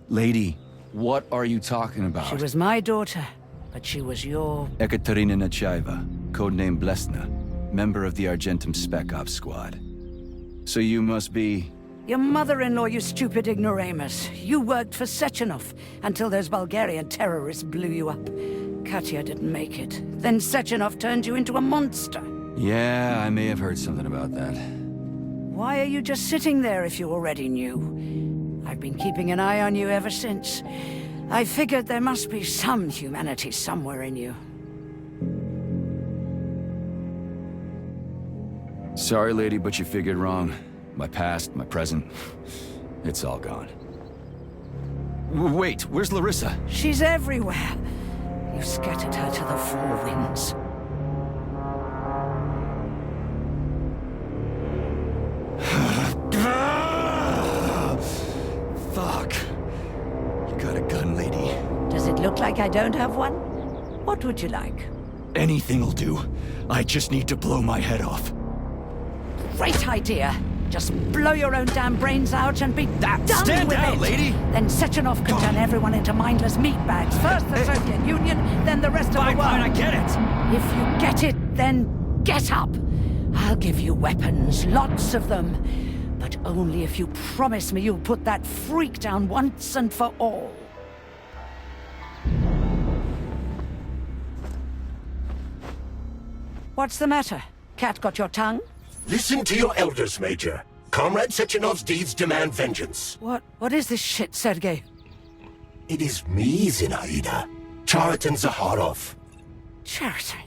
Lady, what are you talking about? She was my daughter, but she was your... Ekaterina Nechaeva, codename Blesna, member of the Argentum Spec Ops squad. So you must be... Your mother-in-law, you stupid ignoramus. You worked for Sechenov until those Bulgarian terrorists blew you up. Katya didn't make it. Then Sechenov turned you into a monster. Yeah, I may have heard something about that. Why are you just sitting there if you already knew? I've been keeping an eye on you ever since. I figured there must be some humanity somewhere in you. Sorry, lady, but you figured wrong. My past, my present, it's all gone. Wait, where's Larissa? She's everywhere. You scattered her to the four winds. Fuck. You got a gun, lady. Does look like I don't have one? What would you like? Anything'll do. I just need to blow my head off. Great idea. Just blow your own damn brains out and be done Stand with down, it. lady! Then Sechenov can turn everyone into mindless meatbags. First the Soviet Union, then the rest of the world. Fine, I get it. If you get it, then get up. I'll give you weapons, lots of them. But only if you promise me you'll put that freak down once and for all. What's the matter? Cat got your tongue? Listen to your elders, Major. Comrade Sechenov's deeds demand vengeance. What is this shit, Sergei? It is me, Zinaida. Chariton Zakharov. Chariton,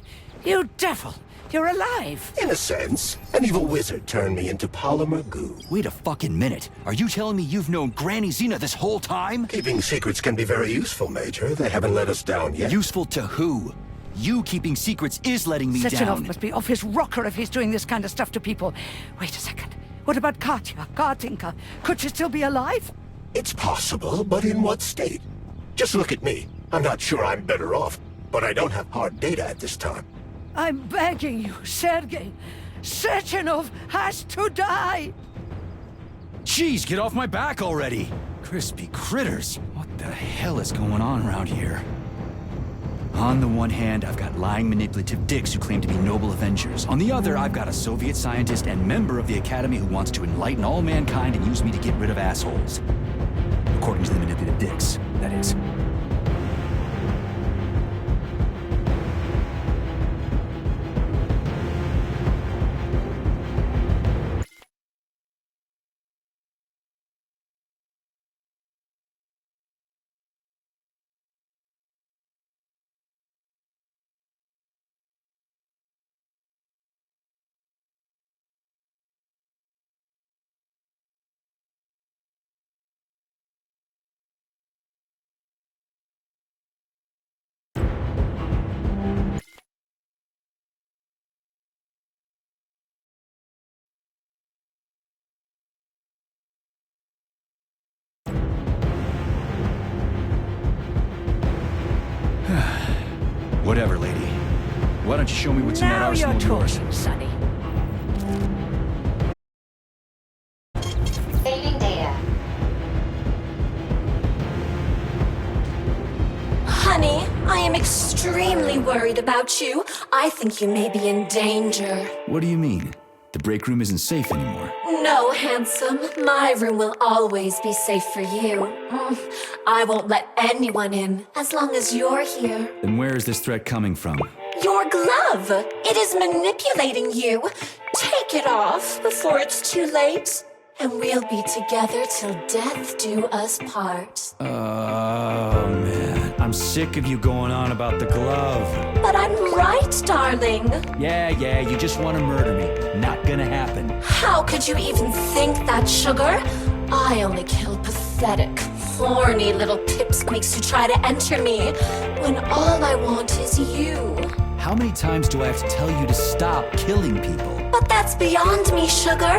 you devil! You're alive! In a sense, an evil wizard turned me into polymer goo. Wait a fucking minute. Are you telling me you've known Granny Zina this whole time? Keeping secrets can be very useful, Major. They haven't let us down yet. Useful to who? You keeping secrets is letting me Sechenov down. must be off his rocker if he's doing this kind of stuff to people. Wait a second. What about Katya, Kartinka? Could she still be alive? It's possible, but in what state? Just look at me. I'm not sure I'm better off, but I don't have hard data at this time. I'm begging you, Sergei. Sechenov has to die! Jeez, get off my back already! Crispy critters. What the hell is going on around here? On the one hand, I've got lying, manipulative dicks who claim to be noble avengers. On the other, I've got a Soviet scientist and member of the Academy who wants to enlighten all mankind and use me to get rid of assholes. According to the manipulative dicks, that is. Whatever, lady. Why don't you show me what's in that Now arsenal you're of yours? talking, Sonny. Saving data. Honey, I am extremely worried about you. I think you may be in danger. What do you mean? The break room isn't safe anymore. No, handsome. My room will always be safe for you. I won't let anyone in as long as you're here. Then where is this threat coming from? Your glove! It is manipulating you. Take it off before it's too late, and we'll be together till death do us part. Oh, man. I'm sick of you going on about the glove. But I'm right, darling. Yeah, you just want to murder me. Not gonna happen. How could you even think that, sugar? I only kill pathetic, horny little pipsqueaks who try to enter me, when all I want is you. How many times do I have to tell you to stop killing people? But that's beyond me, sugar.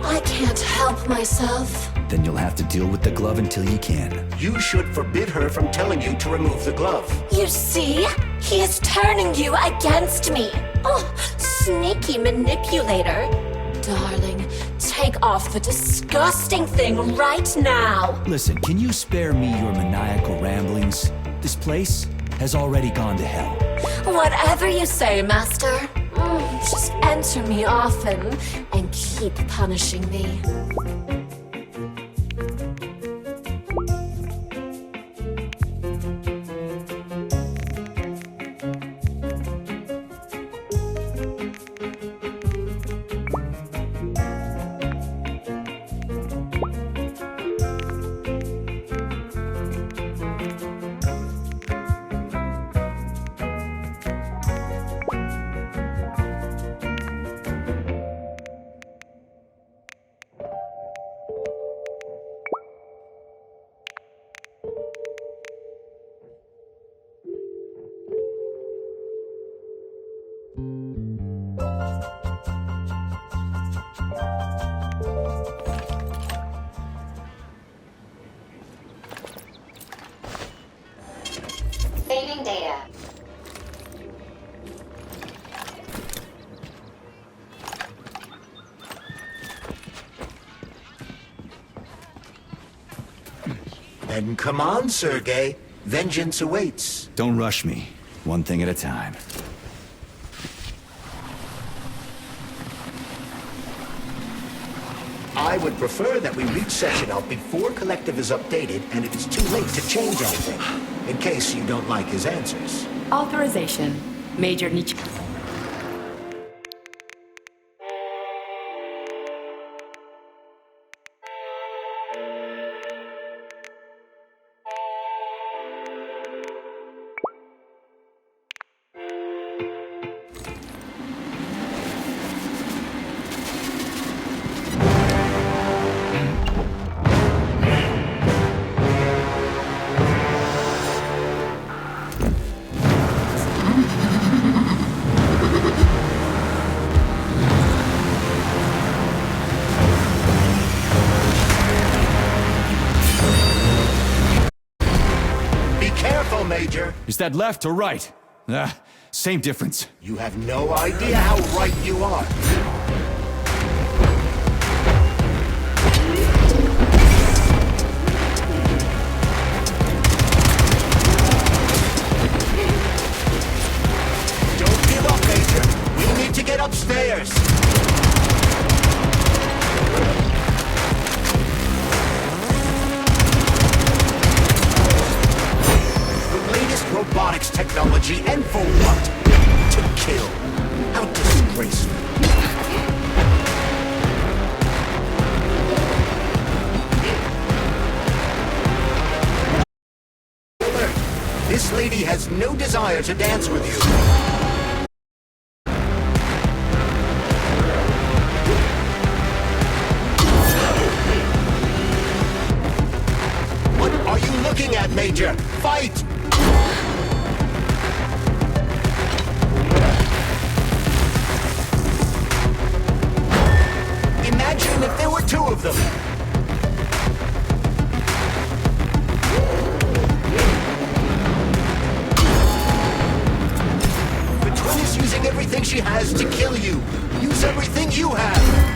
I can't help myself. Then you'll have to deal with the glove until you can. You should forbid her from telling you to remove the glove. You see? He is turning you against me. Oh, sneaky manipulator. Darling, take off the disgusting thing right now. Listen, can you spare me your maniacal ramblings? This place has already gone to hell. Whatever you say, Master. Just enter me often and keep punishing me. Training data. Then come on, Sergei. Vengeance awaits. Don't rush me. One thing at a time. I would prefer that we reach Session Up before Collective is updated and it is too late to change anything, in case you don't like his answers. Authorization. Major Nietzsche. Major. Is that left or right? Same difference. You have no idea how right you are. Don't give up, Major. We need to get upstairs. Robotics technology, and for what? To kill. How disgraceful. This lady has no desire to dance with you. What are you looking at, Major? Fight! Imagine if there were two of them. The twin is using everything she has to kill you. Use everything you have.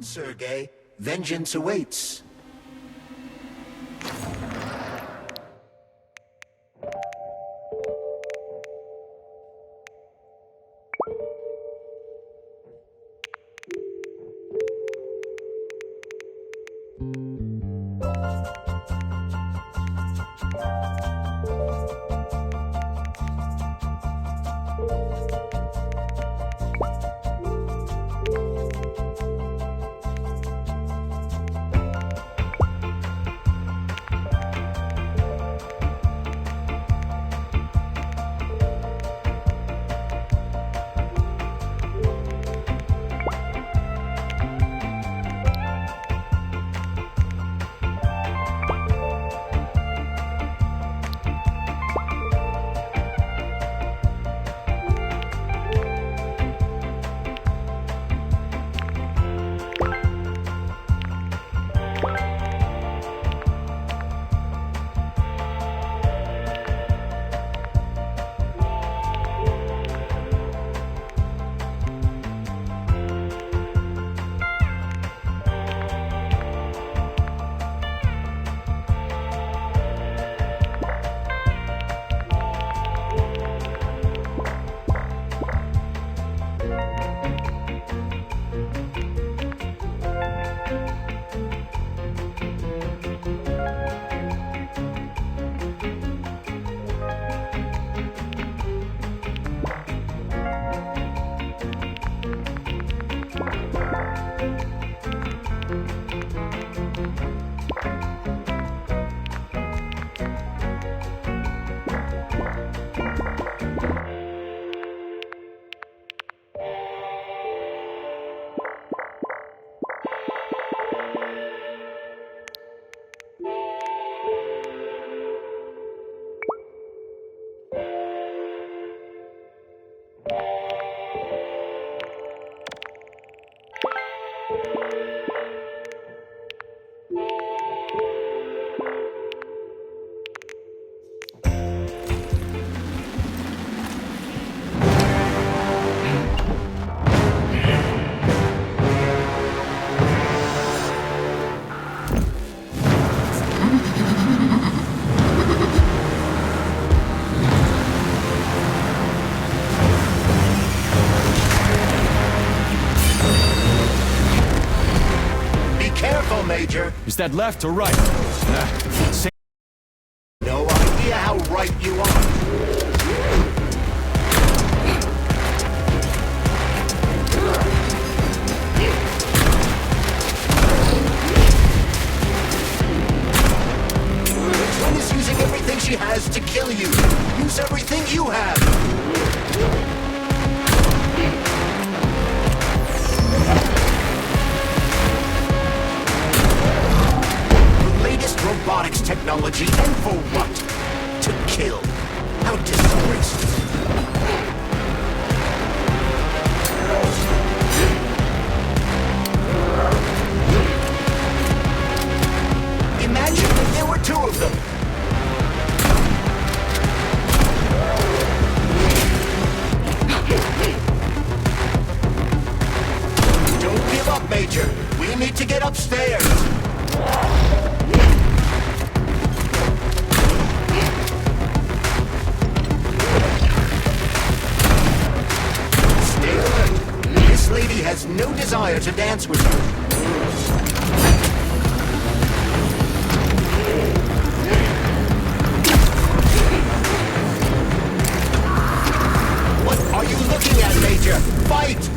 Sergei. Vengeance awaits. Major. Is that left or right? No idea how right you are. One is using everything she has to kill you. Use everything you have. Robotics technology, and for what? To kill. How disgraceful. Imagine if there were two of them. Don't give up, Major. We need to get upstairs. Lady has no desire to dance with you. What are you looking at, Major? Fight!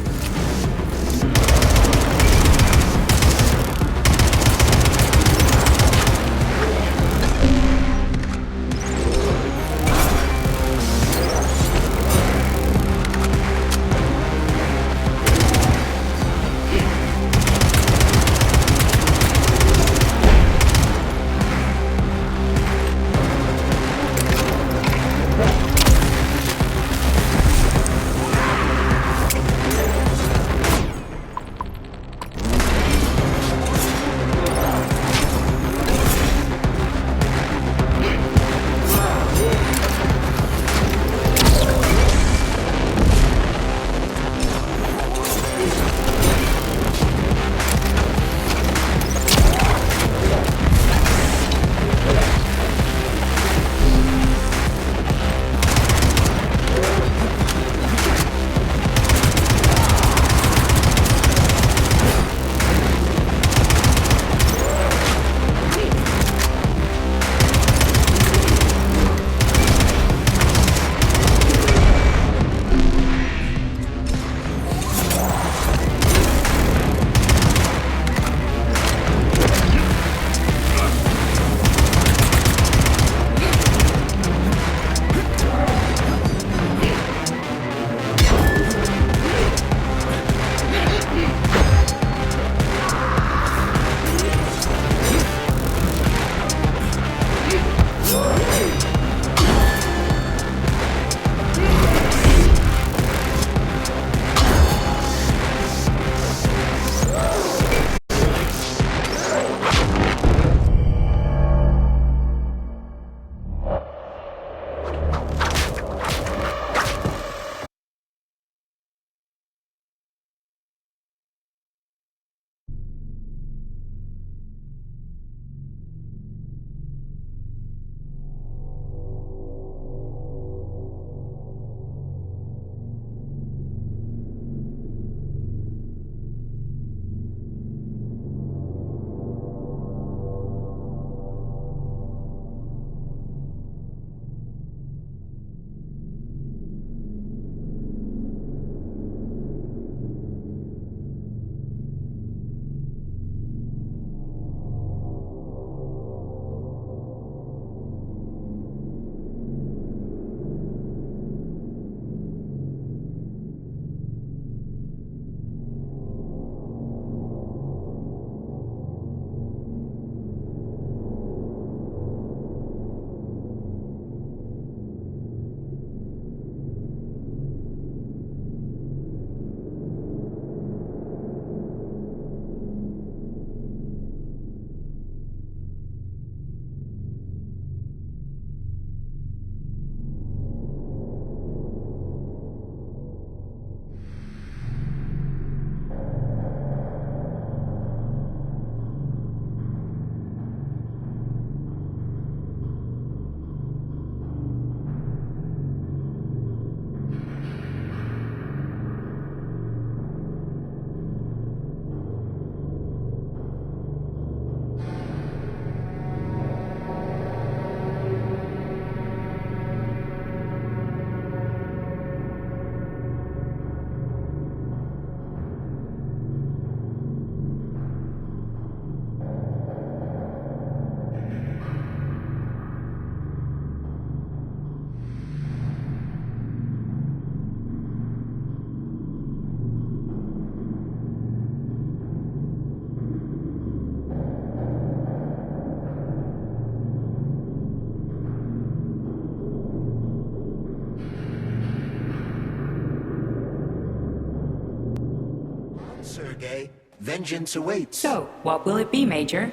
vengeance awaits. So, what will it be, Major?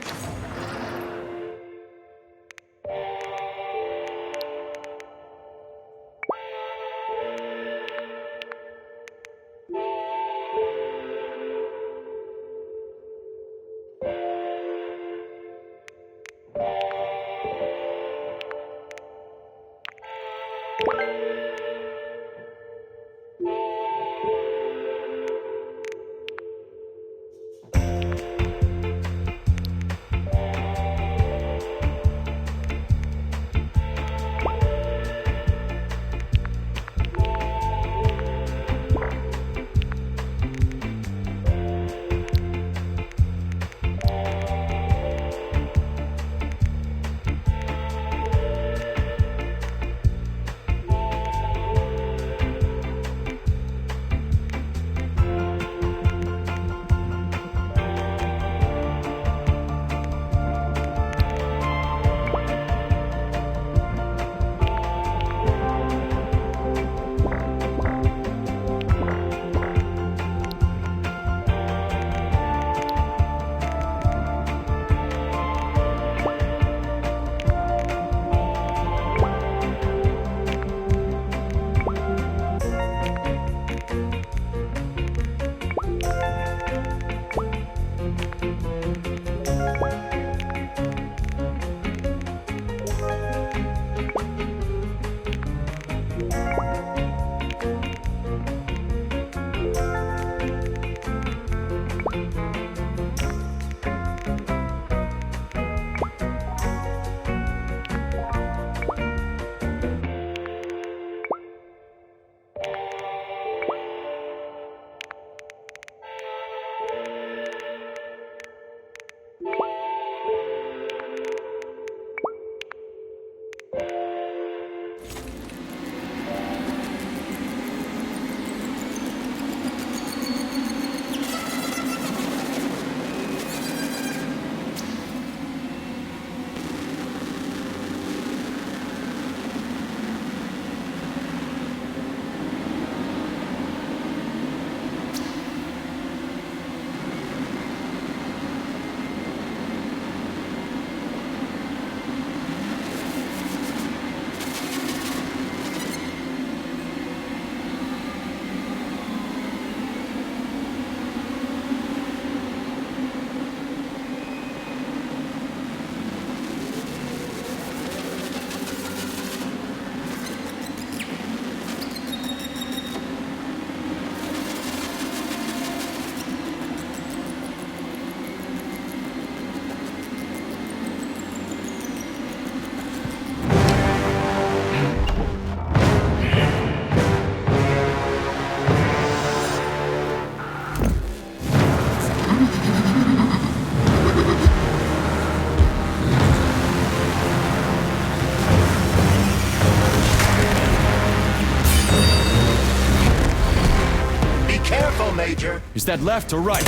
Major. Is that left or right?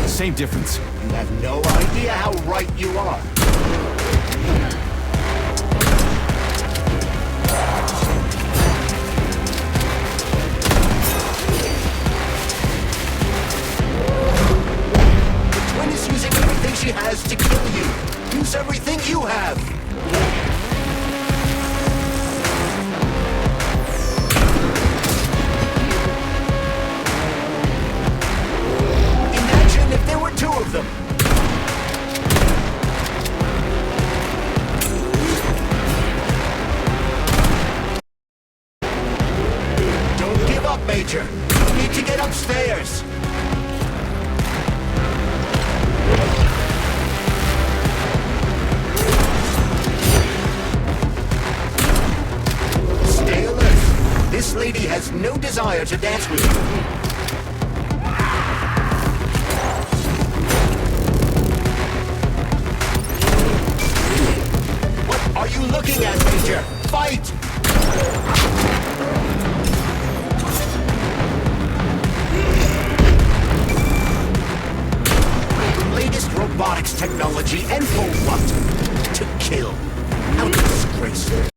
Same difference. You have no idea how right you are. The twin is using everything she has to kill you. Use everything you have. Two of them. Don't give up, Major. You need to get upstairs. Stay alert. This lady has no desire to dance with you. Looking at, Major. Fight! The latest robotics technology and for what? To kill. How disgraceful.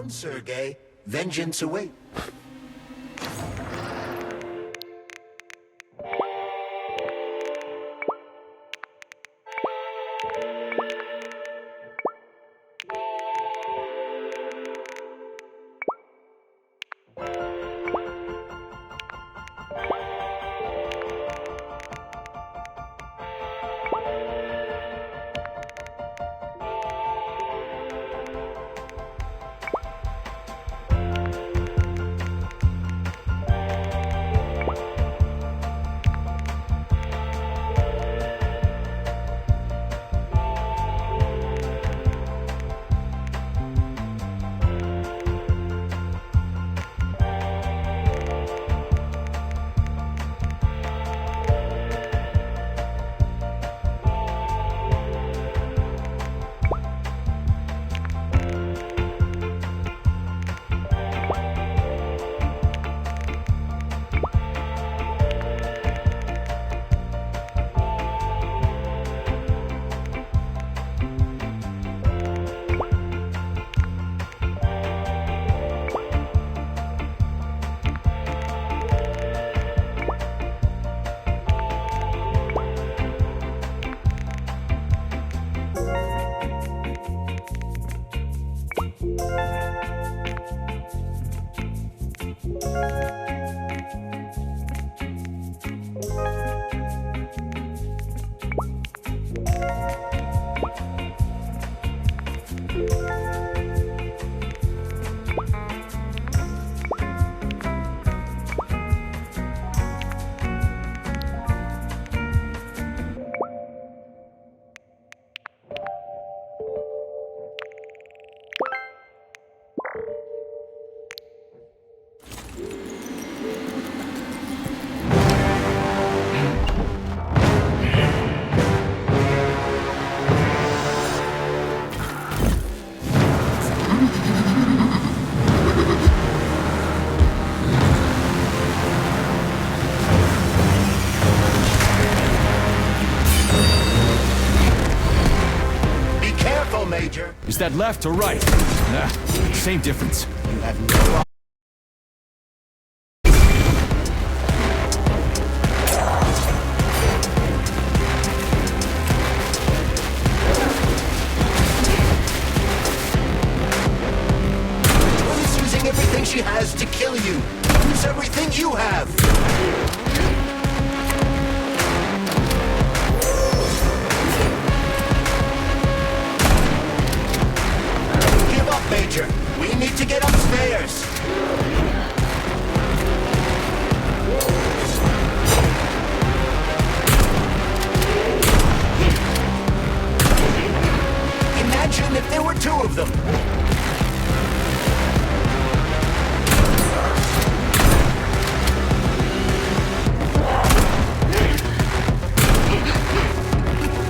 on, Sergei. Vengeance awaits. Is that left or right? Nah, same difference. You have no... She's using everything she has to kill you. Use everything you have. Major, we need to get upstairs. Imagine if there were two of them.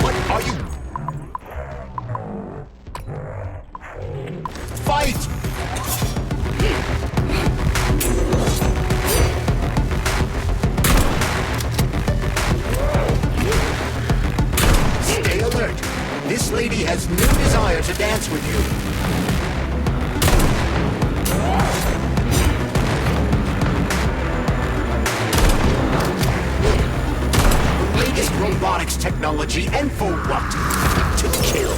What are you? Fight! Stay alert. This lady has no desire to dance with you. The latest robotics technology, and for what? To kill.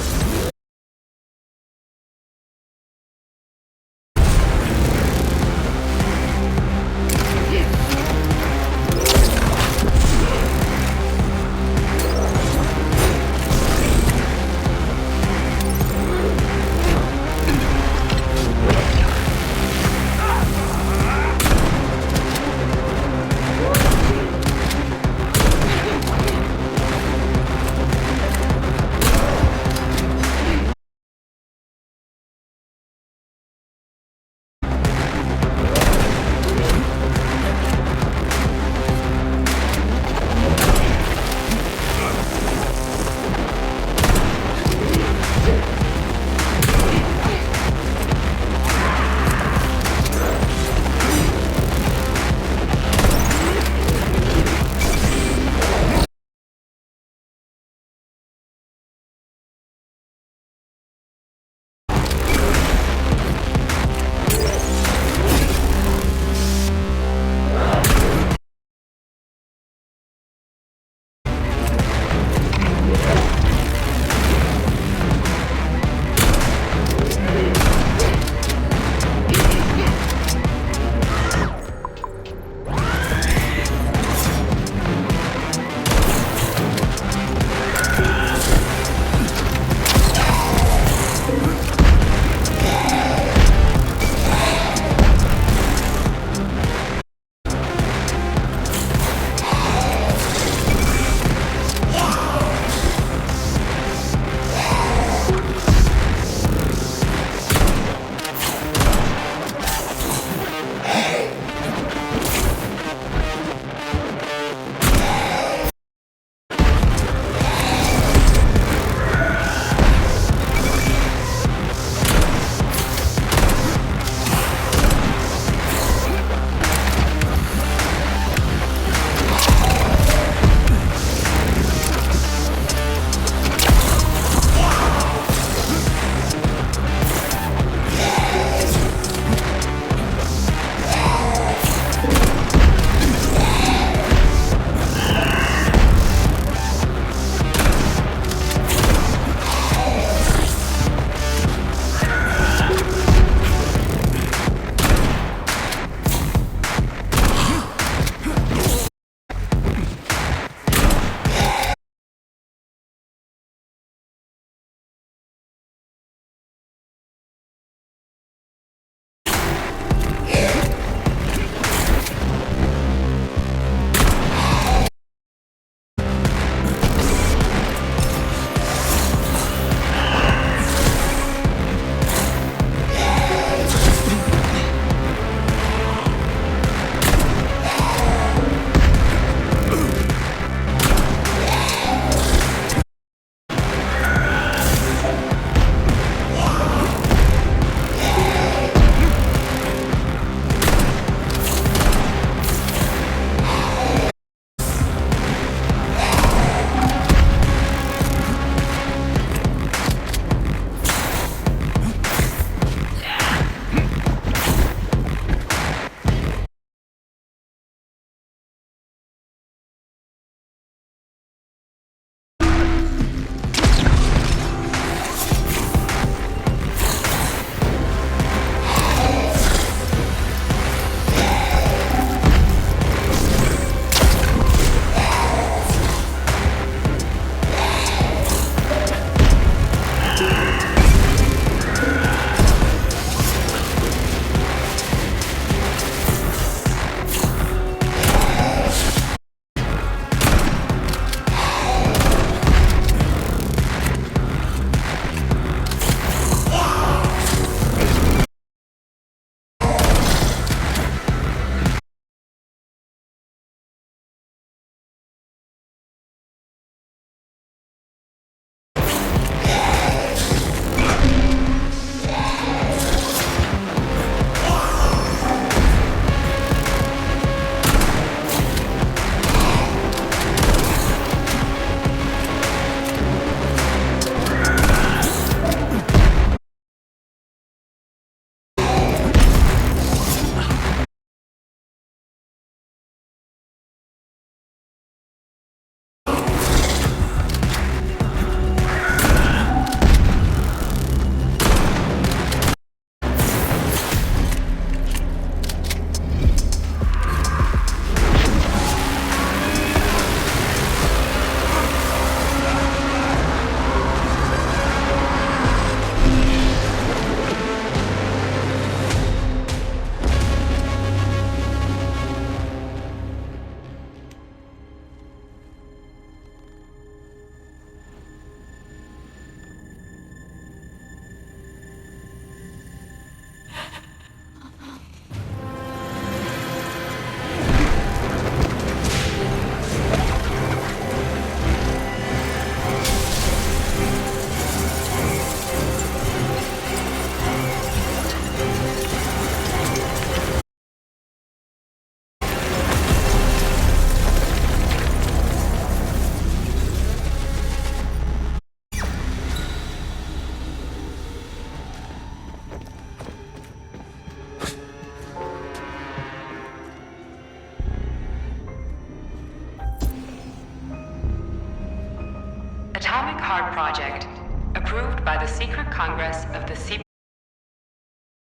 Heart Project, approved by the Secret Congress of the CP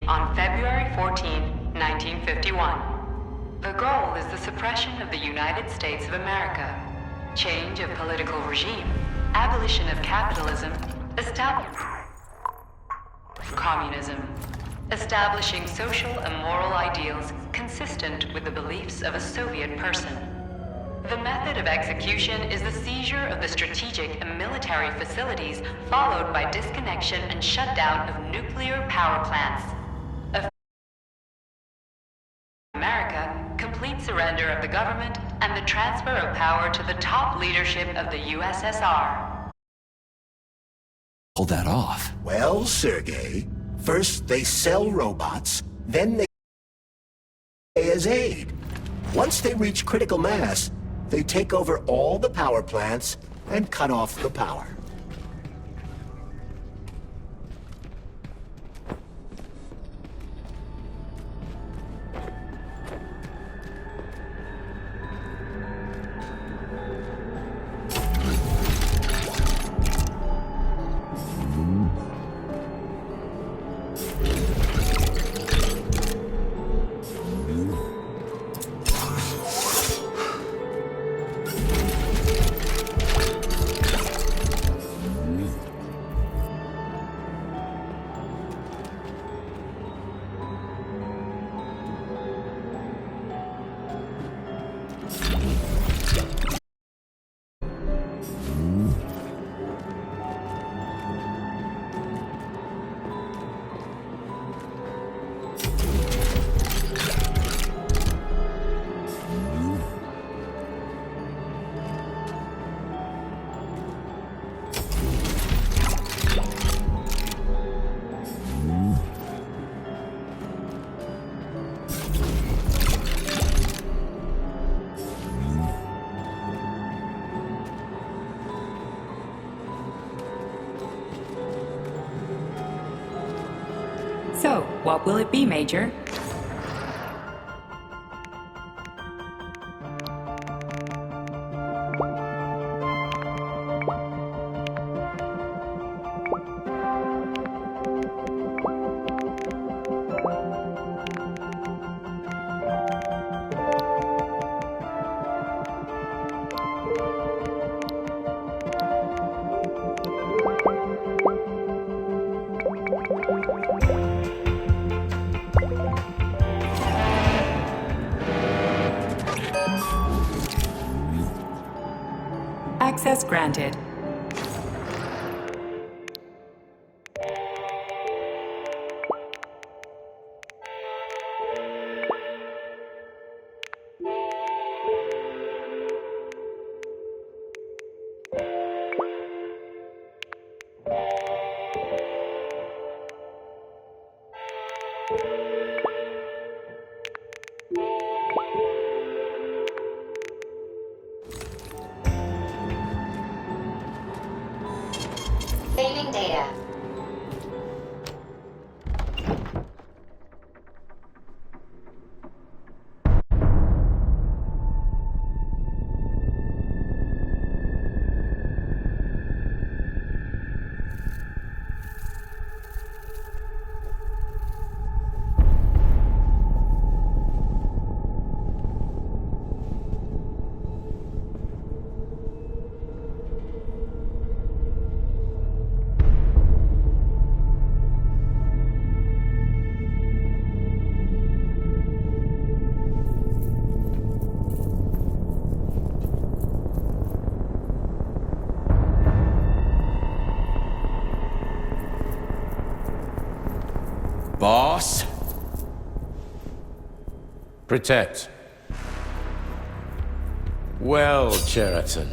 on February 14, 1951. The goal is the suppression of the United States of America, change of political regime, abolition of capitalism, communism, establishing social and moral ideals consistent with the beliefs of a Soviet person. The method of execution is the seizure of the strategic and military facilities, followed by disconnection and shutdown of nuclear power plants. America, complete surrender of the government, and the transfer of power to the top leadership of the USSR. Pull that off. Well, Sergei, first they sell robots, then they as aid. Once they reach critical mass, they take over all the power plants and cut off the power. So, what will it be, Major? Access granted. Saving data. Boss? Protect. Well, Cheriton,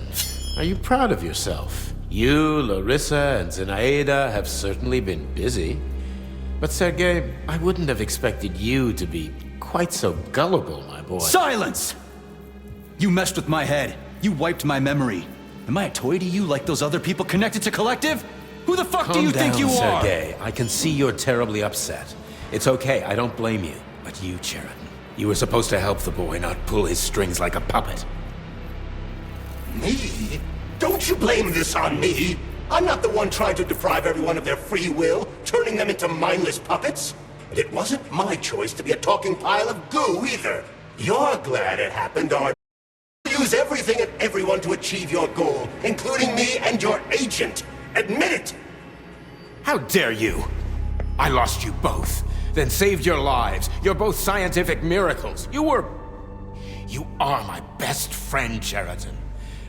are you proud of yourself? You, Larissa, and Zenaida have certainly been busy. But Sergei, I wouldn't have expected you to be quite so gullible, my boy. Silence! You messed with my head. You wiped my memory. Am I a toy to you like those other people connected to Collective? Who the fuck do you think you are? Sergei. I can see you're terribly upset. It's okay, I don't blame you. But you, Cheriton, you were supposed to help the boy, not pull his strings like a puppet. Me? Don't you blame this on me? I'm not the one trying to deprive everyone of their free will, turning them into mindless puppets. And it wasn't my choice to be a talking pile of goo either. You're glad it happened, aren't you? Use everything and everyone to achieve your goal, including me and your agent. Admit it! How dare you? I lost you both, then saved your lives. You're both scientific miracles. You are my best friend, Sheraton.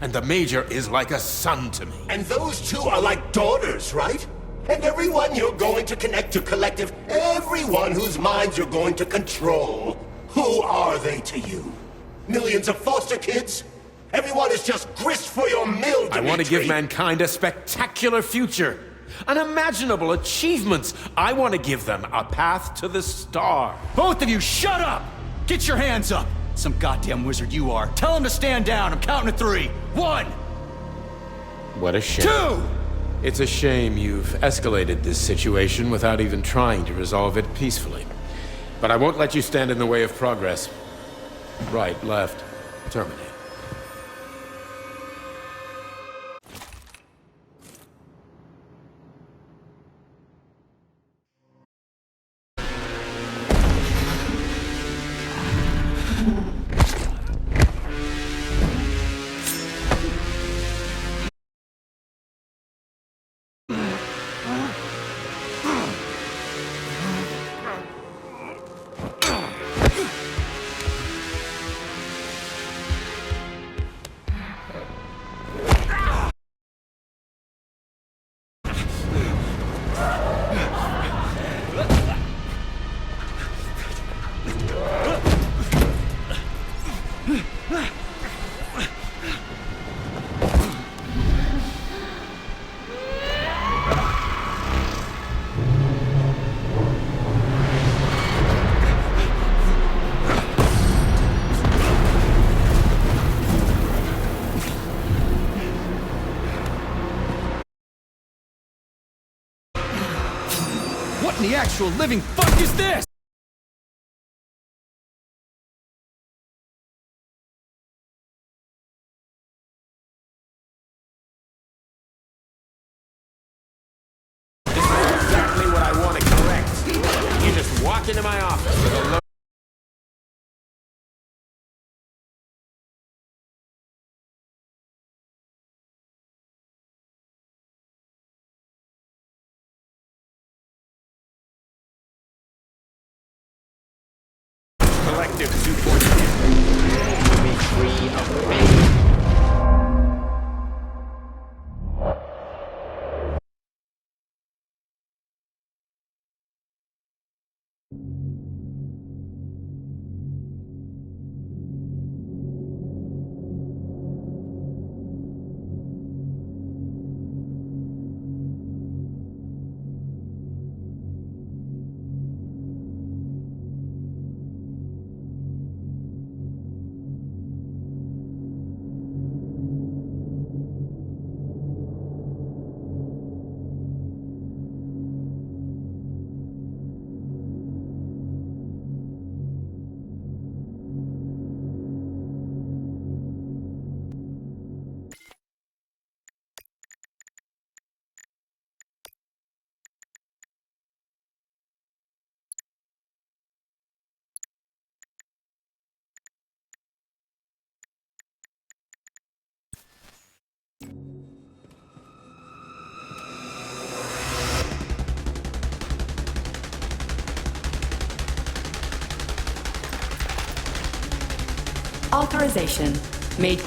And the Major is like a son to me. And those two are like daughters, right? And everyone you're going to connect to Collective, everyone whose minds you're going to control, who are they to you? Millions of foster kids? Everyone is just grist for your mill, Dimitri. I want to give mankind a spectacular future. Unimaginable achievements. I want to give them a path to the star. Both of you, shut up! Get your hands up! Some goddamn wizard you are. Tell him to stand down. I'm counting to 3. 1! What a shame. 2! It's a shame you've escalated this situation without even trying to resolve it peacefully. But I won't let you stand in the way of progress. Right, left, terminate. What in the actual living fuck is this? This is exactly what I want to correct. You just walk into my office with a load. Collective 2.0. To be free of pain. Authorization. Made.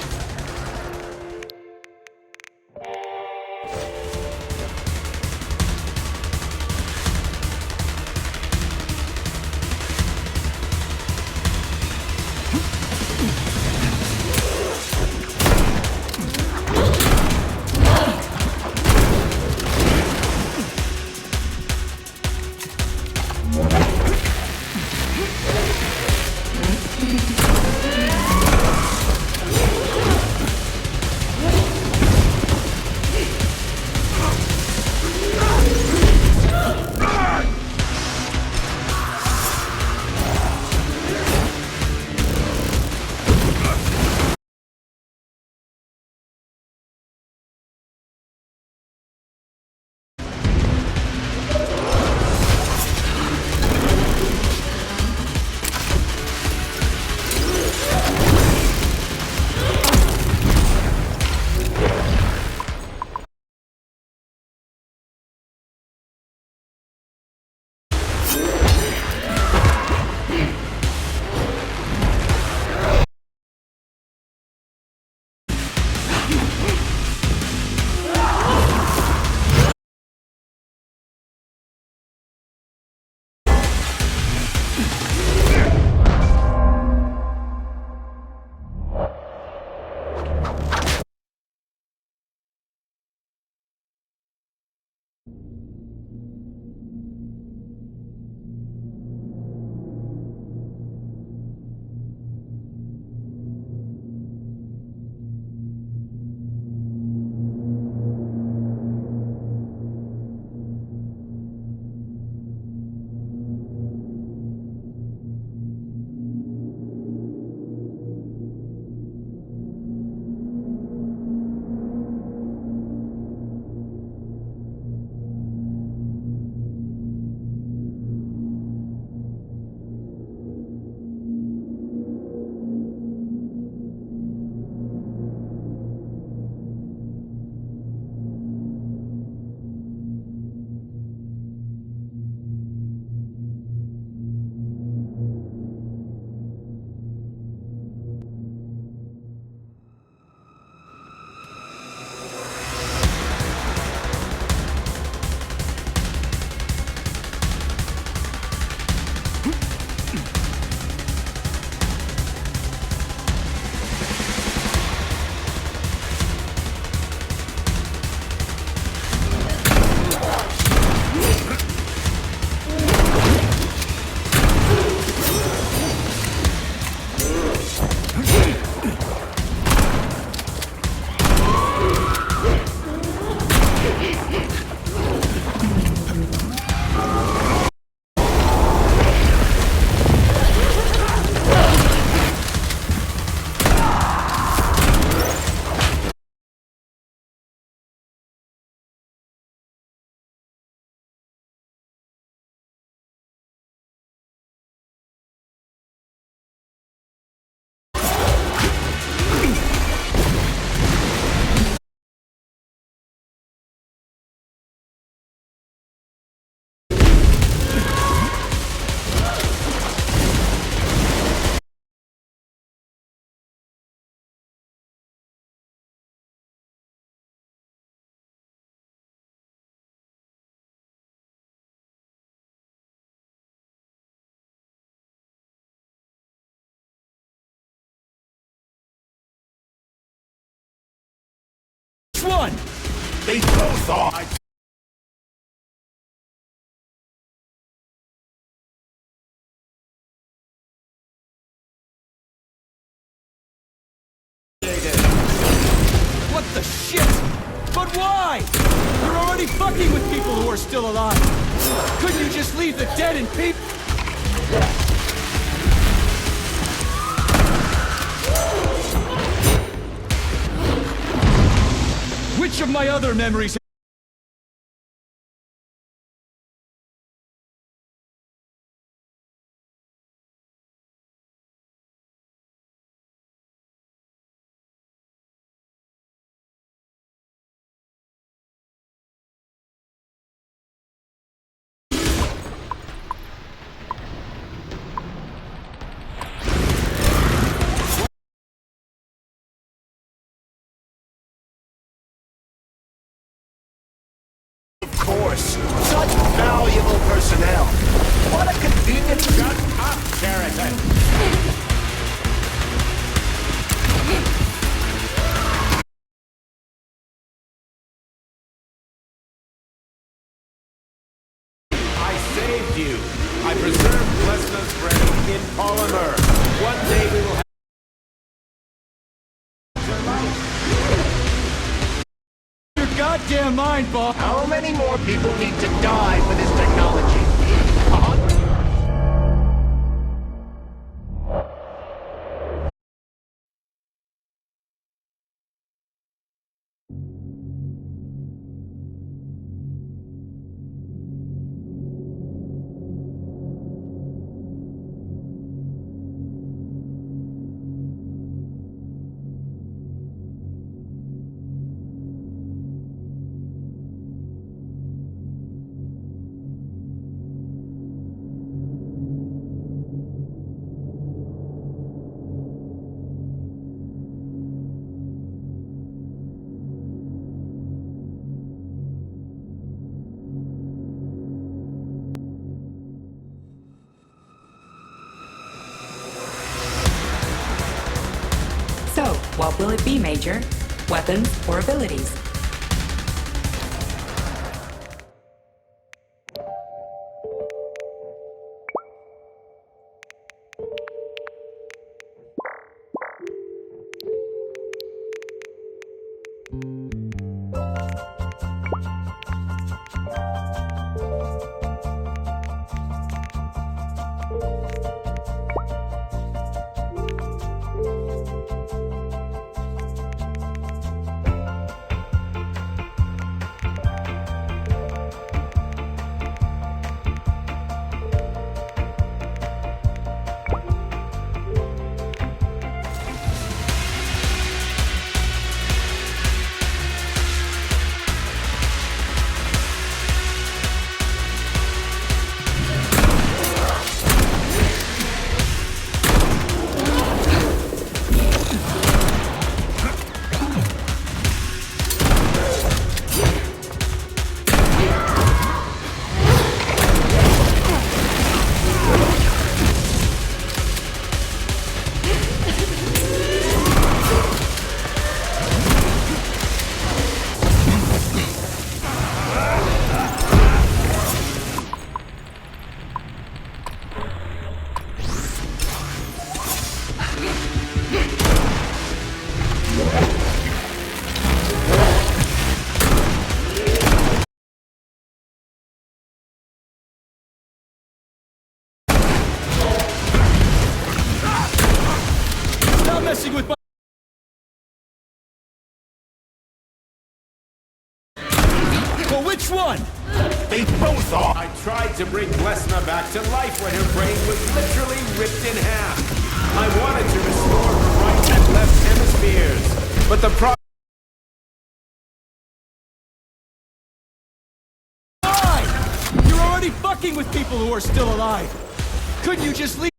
one? They both are. What the shit? But why? You're already fucking with people who are still alive. Couldn't you just leave the dead in peace? Which of my other memories? Of course. Such valuable personnel. What a convenient... Shut up, Sheraton. I saved you. I preserved Lesna's brain in polymer. One day we will have Your goddamn mind, boss. How many more people need to die for this technology? 100? So, what will it be, Major? Weapons or abilities? Stop messing with my... Well, which one? They both are. I tried to bring Lesna back to life when her brain was literally ripped in half. I wanted to restore her right and left hemispheres, but the problem... Why? You're already fucking with people who are still alive. Couldn't you just leave...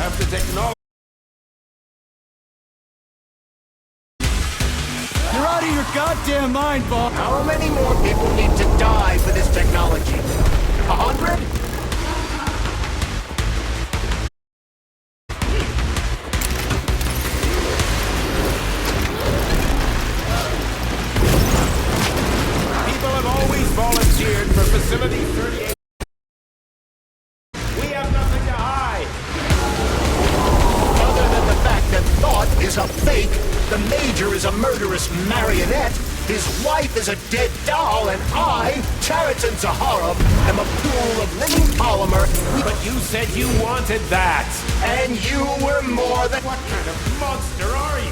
have the technology. You're out of your goddamn mind, Bob! How many more people need to die for this technology? 100? People have always volunteered for Facility 38. We have nothing to hide. Other than the fact that Thought is a fake, the Major is a murderous marionette, his wife is a dead doll, and I, Chariton Zaharov, am a pool of living polymer. But you said you wanted that. And you were more than... What kind of monster are you?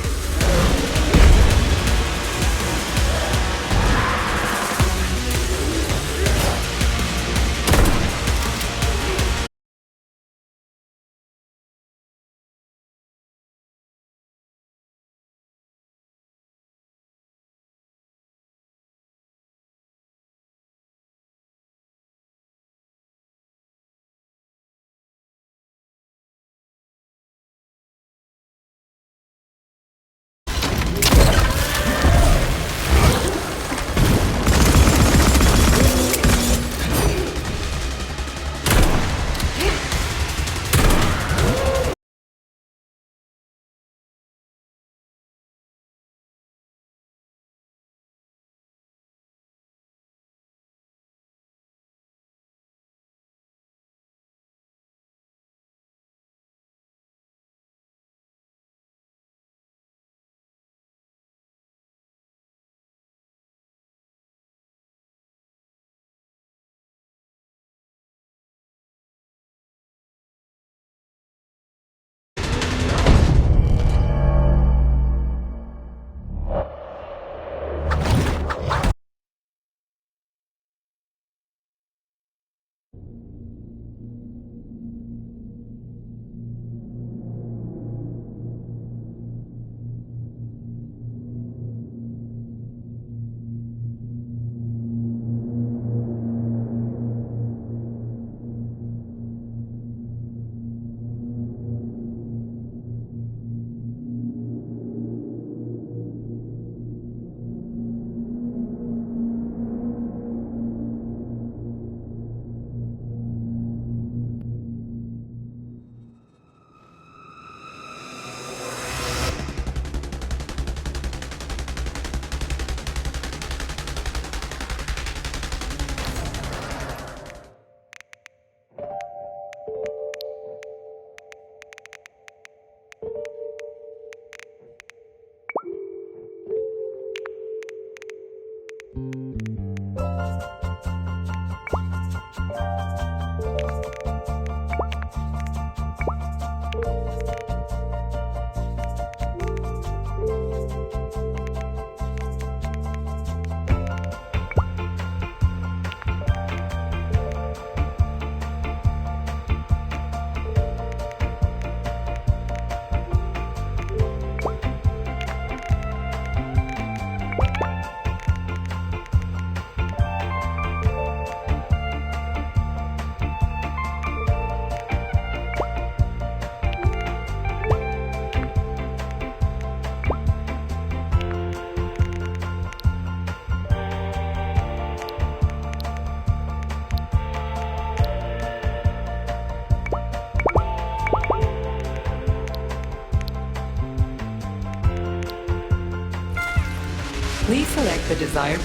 Please select the desired...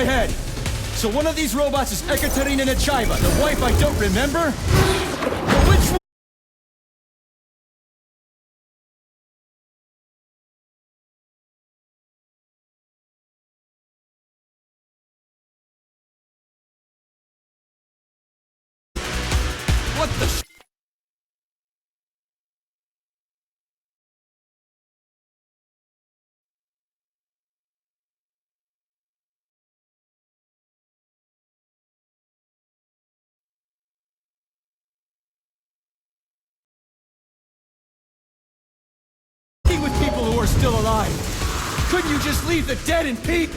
my head. So one of these robots is Ekaterina Nechaeva, the wife I don't remember? But which one? What the sh- with people who are still alive? Couldn't you just leave the dead in peace?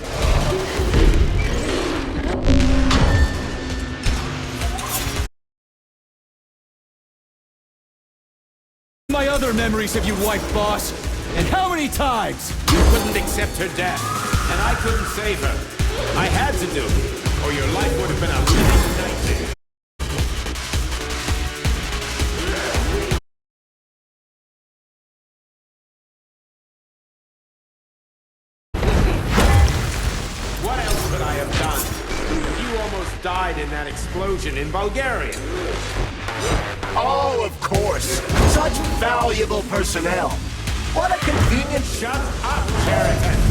My other memories have you wiped, boss? And how many times? You couldn't accept her death, and I couldn't save her. I had to do it, or your life would have been a living nightmare. What else could I have done? You almost died in that explosion in Bulgaria. Oh, of course. Such valuable personnel. What a convenient... Shut up, Cheriton!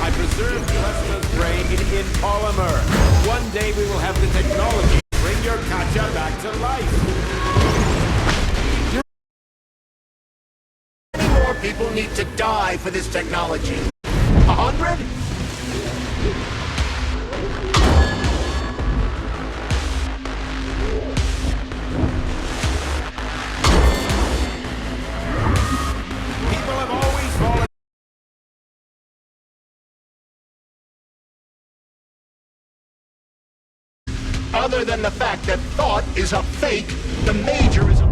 I preserved Tesla's brain in polymer. One day we will have the technology to bring your Katya back to life. Many more people need to die for this technology. 100? People have always fallen. Other than the fact that thought is a fake, the Major is a...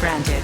Granted.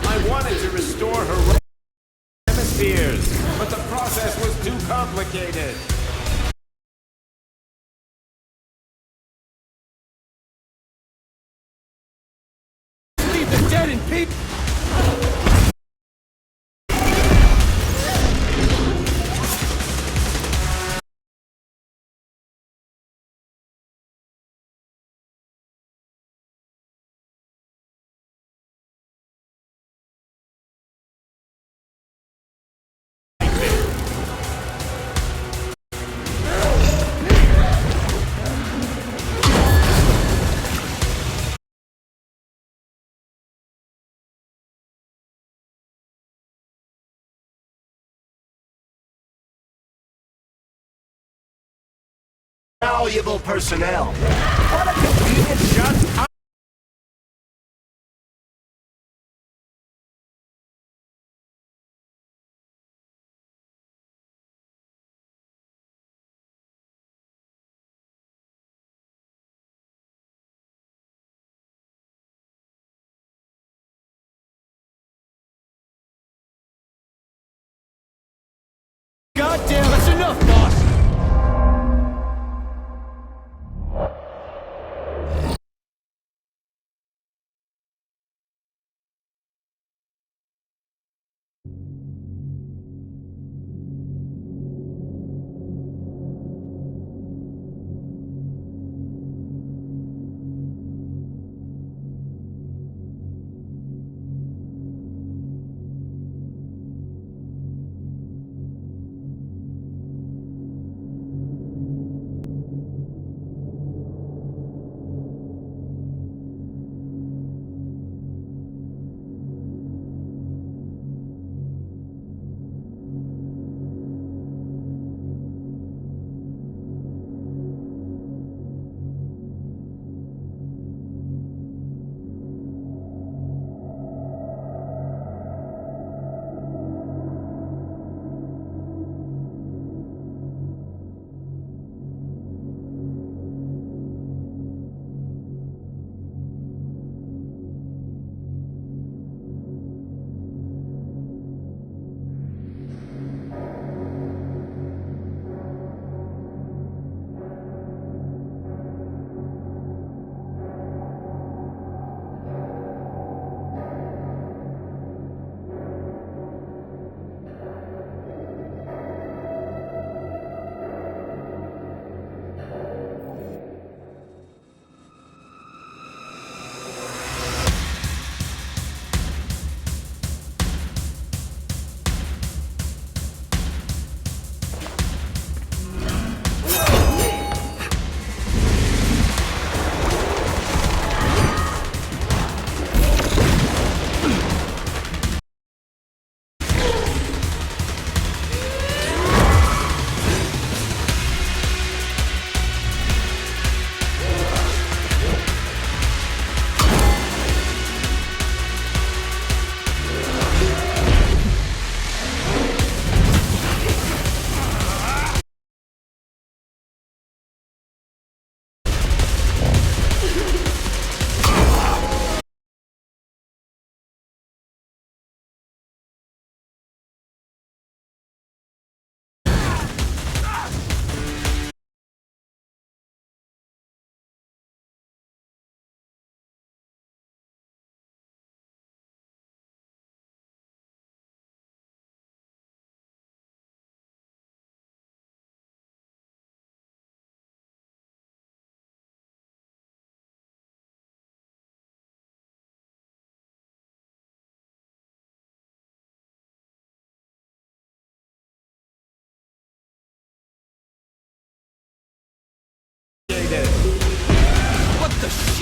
I wanted to restore her hemispheres, but the process was too complicated. Leave the dead in peace! Valuable personnel. What a convenient shot. God damn, that's enough, boss!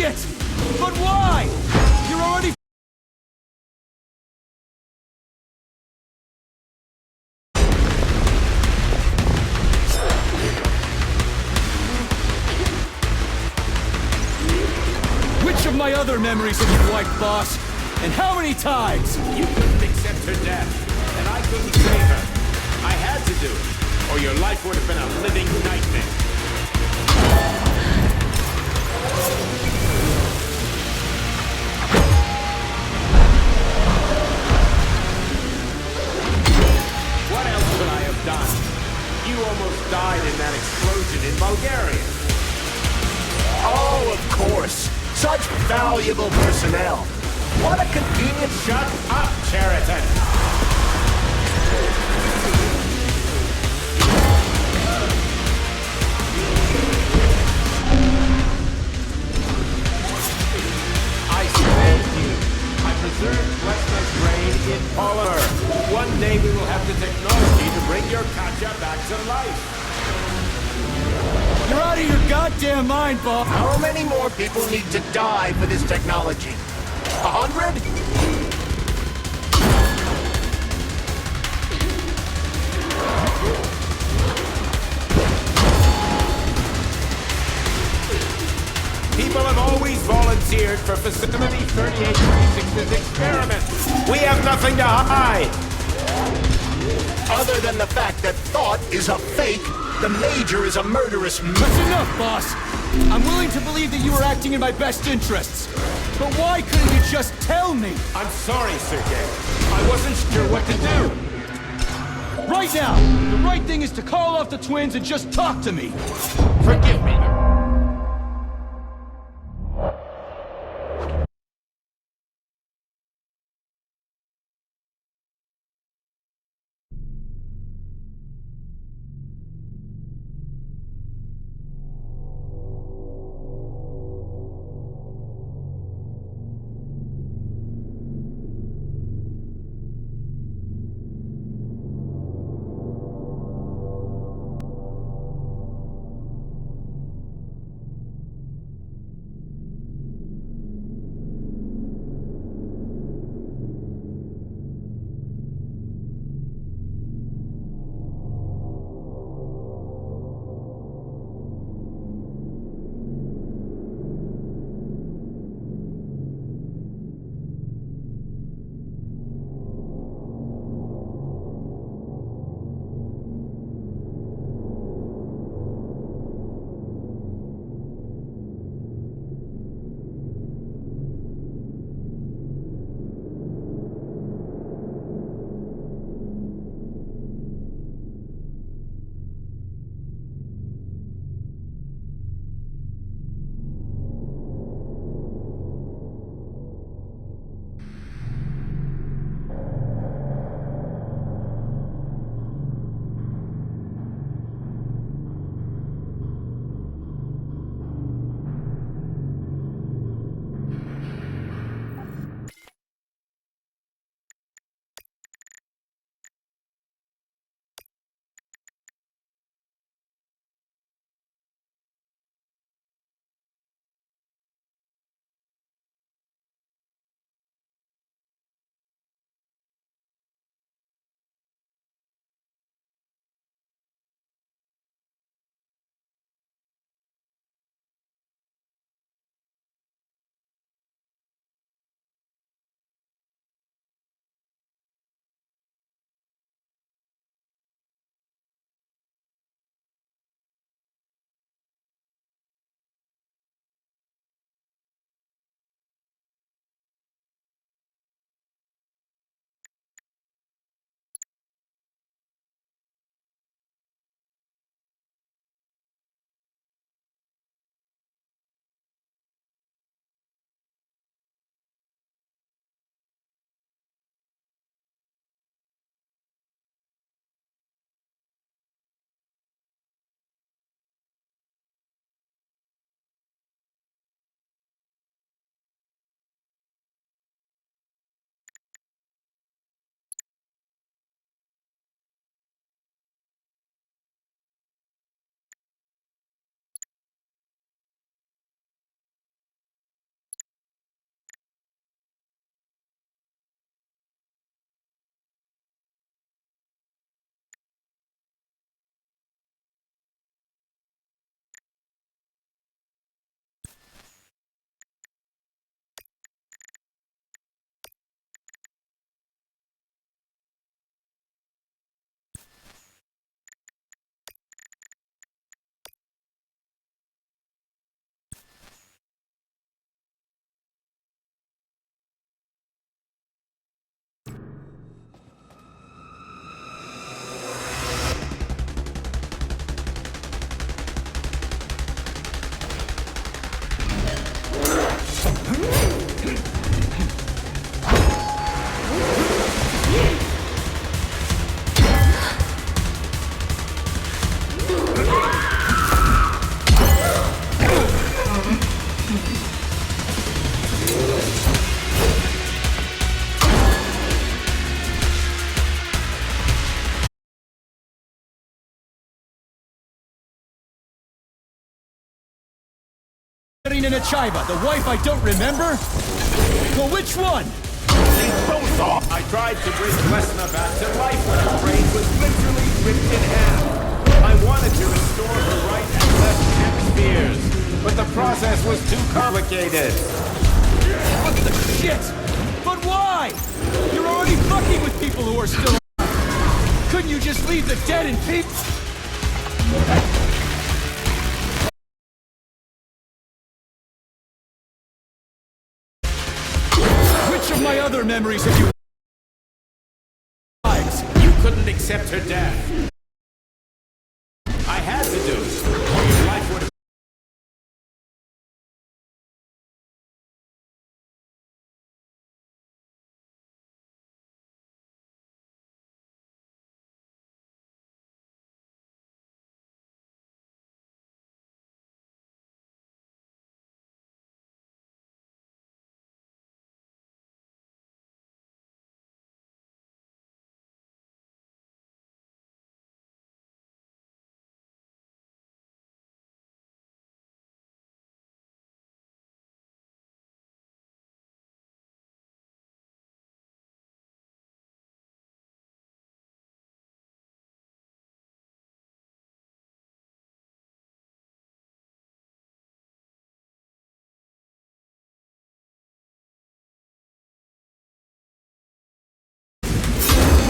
Shit! But why? You're already... Which of my other memories have you wiped, boss? And how many times? You couldn't accept her death, and I couldn't save her. I had to do it, or your life would have been a living nightmare. What else could I have done? You almost died in that explosion in Bulgaria. Oh, of course. Such valuable personnel. What a convenient... Shut up, Cheriton! I saved you. I preserved Westner's brain in polymer. One day we will have the technology to bring your Katya back to life. You're out of your goddamn mind, boss! How many more people need to die for this technology? 100? People have always volunteered for Facility 3826's experiment. We have nothing to hide. Other than the fact that Thought is a fake, the Major is a murderous... That's enough, boss! I'm willing to believe that you were acting in my best interests. But why couldn't you just tell me? I'm sorry, Sergei. I wasn't sure what to do. Right now! The right thing is to call off the twins and just talk to me! Forgive me. Irina Nechaeva, the wife I don't remember? Well, which one? They both are! I tried to bring Lesna back to life when her brain was literally ripped in half. I wanted to restore her right and left hemispheres, but the process was too complicated. What the shit? But why? You're already fucking with people who are still... Couldn't you just leave the dead in peace? Which of my other memories have you... You couldn't accept her death. I had to do it, or your life would have...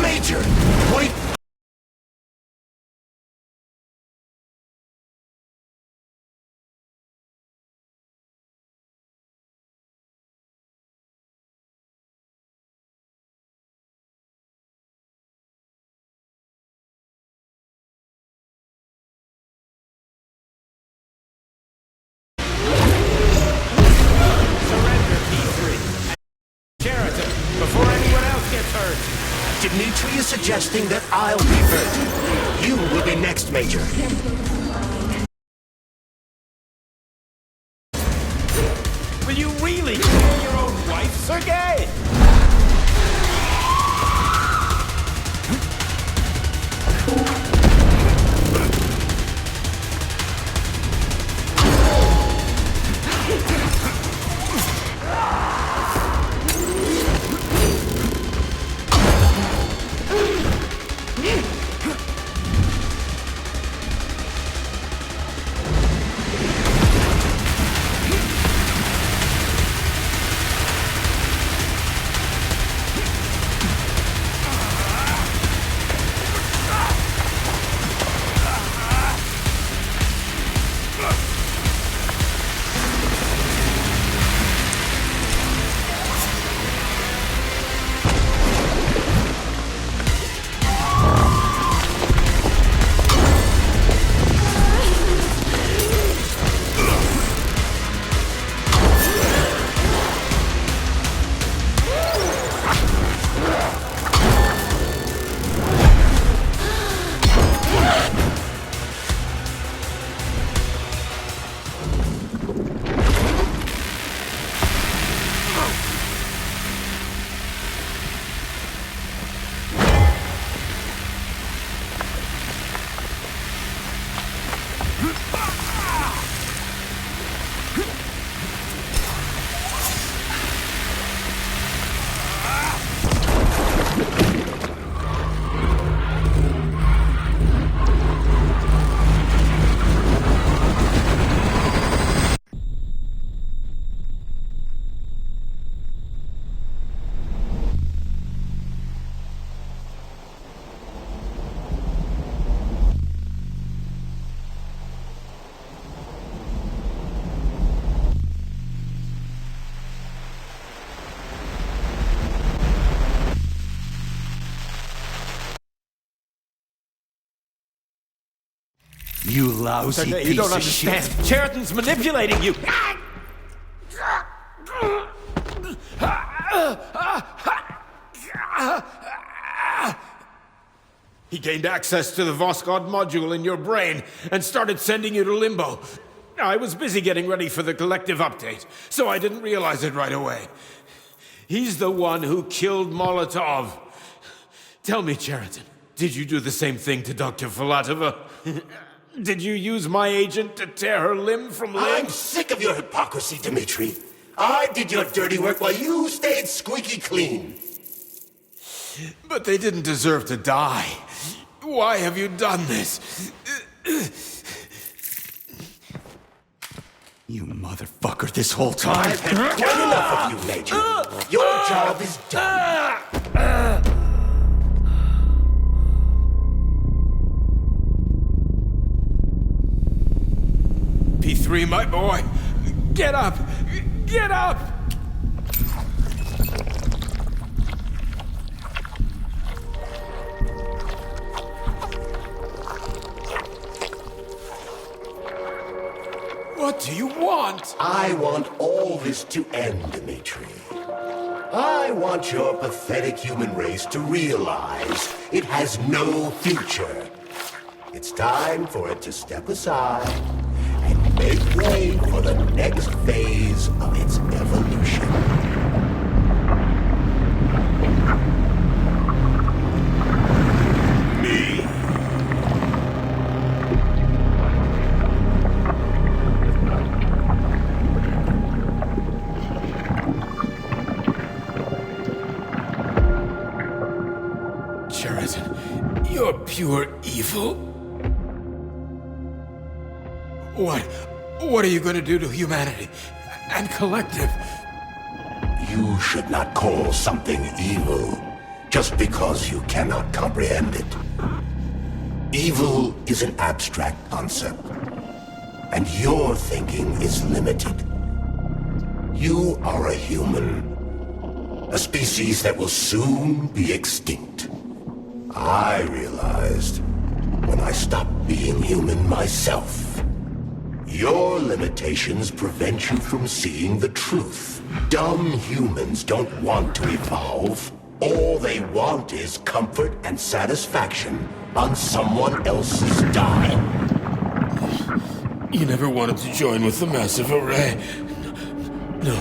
Major! Wait! Surrender, P3. Sheraton, before anyone else gets hurt. Dimitri is suggesting that I'll be hurt. You will be next, Major. Will you really kill your own wife, Sergei? You lousy Sergei, piece you don't of understand. shit. Sheraton's manipulating you. He gained access to the Voskhod module in your brain and started sending you to Limbo. I was busy getting ready for the collective update, so I didn't realize it right away. He's the one who killed Molotov. Tell me, Sheraton, did you do the same thing to Dr. Filatova? Did you use my agent to tear her limb from limb? I'm sick of your hypocrisy, Dimitri. I did your dirty work while you stayed squeaky clean. But they didn't deserve to die. Why have you done this? You motherfucker, this whole time. I've had quite enough of you, Major. Your job is done. P3, my boy. Get up! Get up! What do you want? I want all this to end, Dimitri. I want your pathetic human race to realize it has no future. It's time for it to step aside and make way for the next phase of its evolution. Me. Cheriton, you're pure evil? What are you going to do to humanity and Collective? You should not call something evil just because you cannot comprehend it. Evil is an abstract concept, and your thinking is limited. You are a human, a species that will soon be extinct. I realized when I stopped being human myself. Your limitations prevent you from seeing the truth. Dumb humans don't want to evolve. All they want is comfort and satisfaction on someone else's dime. You never wanted to join with the Massive Array. No.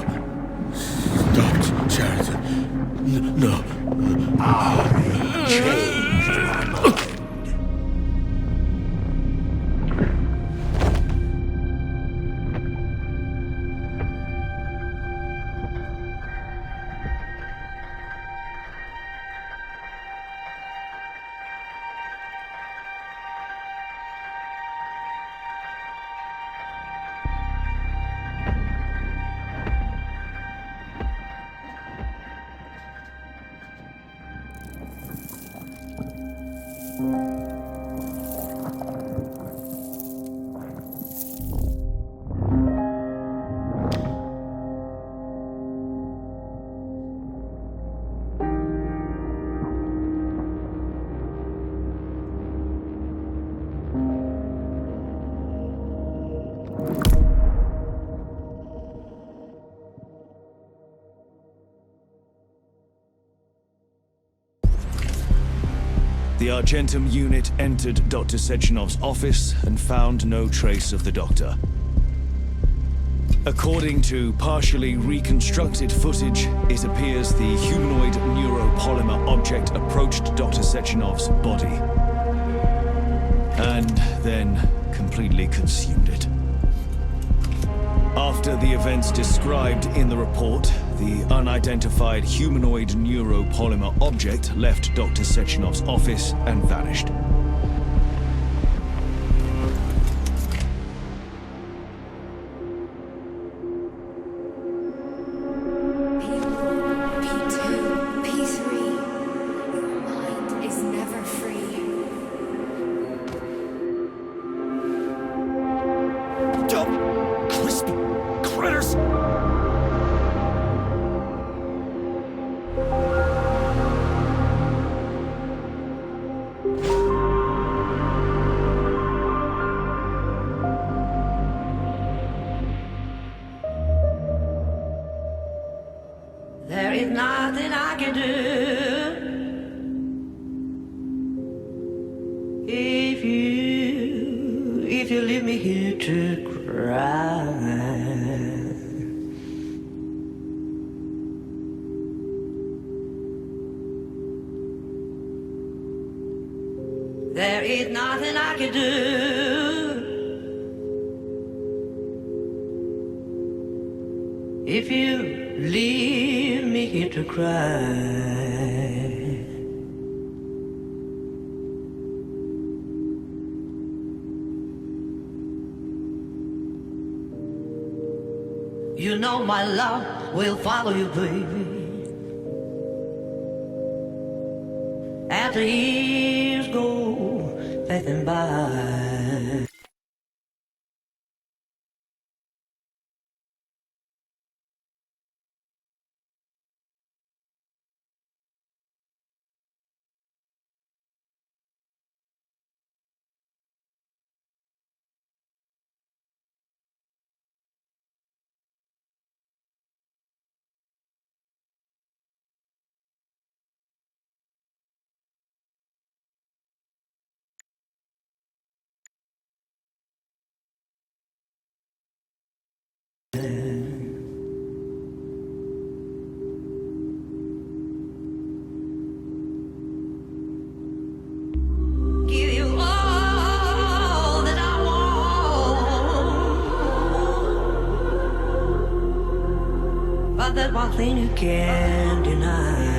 Stop, Cheriton. No. I changed my mind. The Argentum unit entered Dr. Sechenov's office and found no trace of the doctor. According to partially reconstructed footage, it appears the humanoid neuropolymer object approached Dr. Sechenov's body and then completely consumed it. After the events described in the report, the unidentified humanoid neuropolymer object left Dr. Sechenov's office and vanished. P2, P3. Your mind is never free. Dumb, crispy critters! There is nothing I can do if you leave me here to cry. There is nothing I can do. If you leave me here to cry. You know my love will follow you, baby. As the years go passing by. Give you all that I want, but there's one thing you can't deny.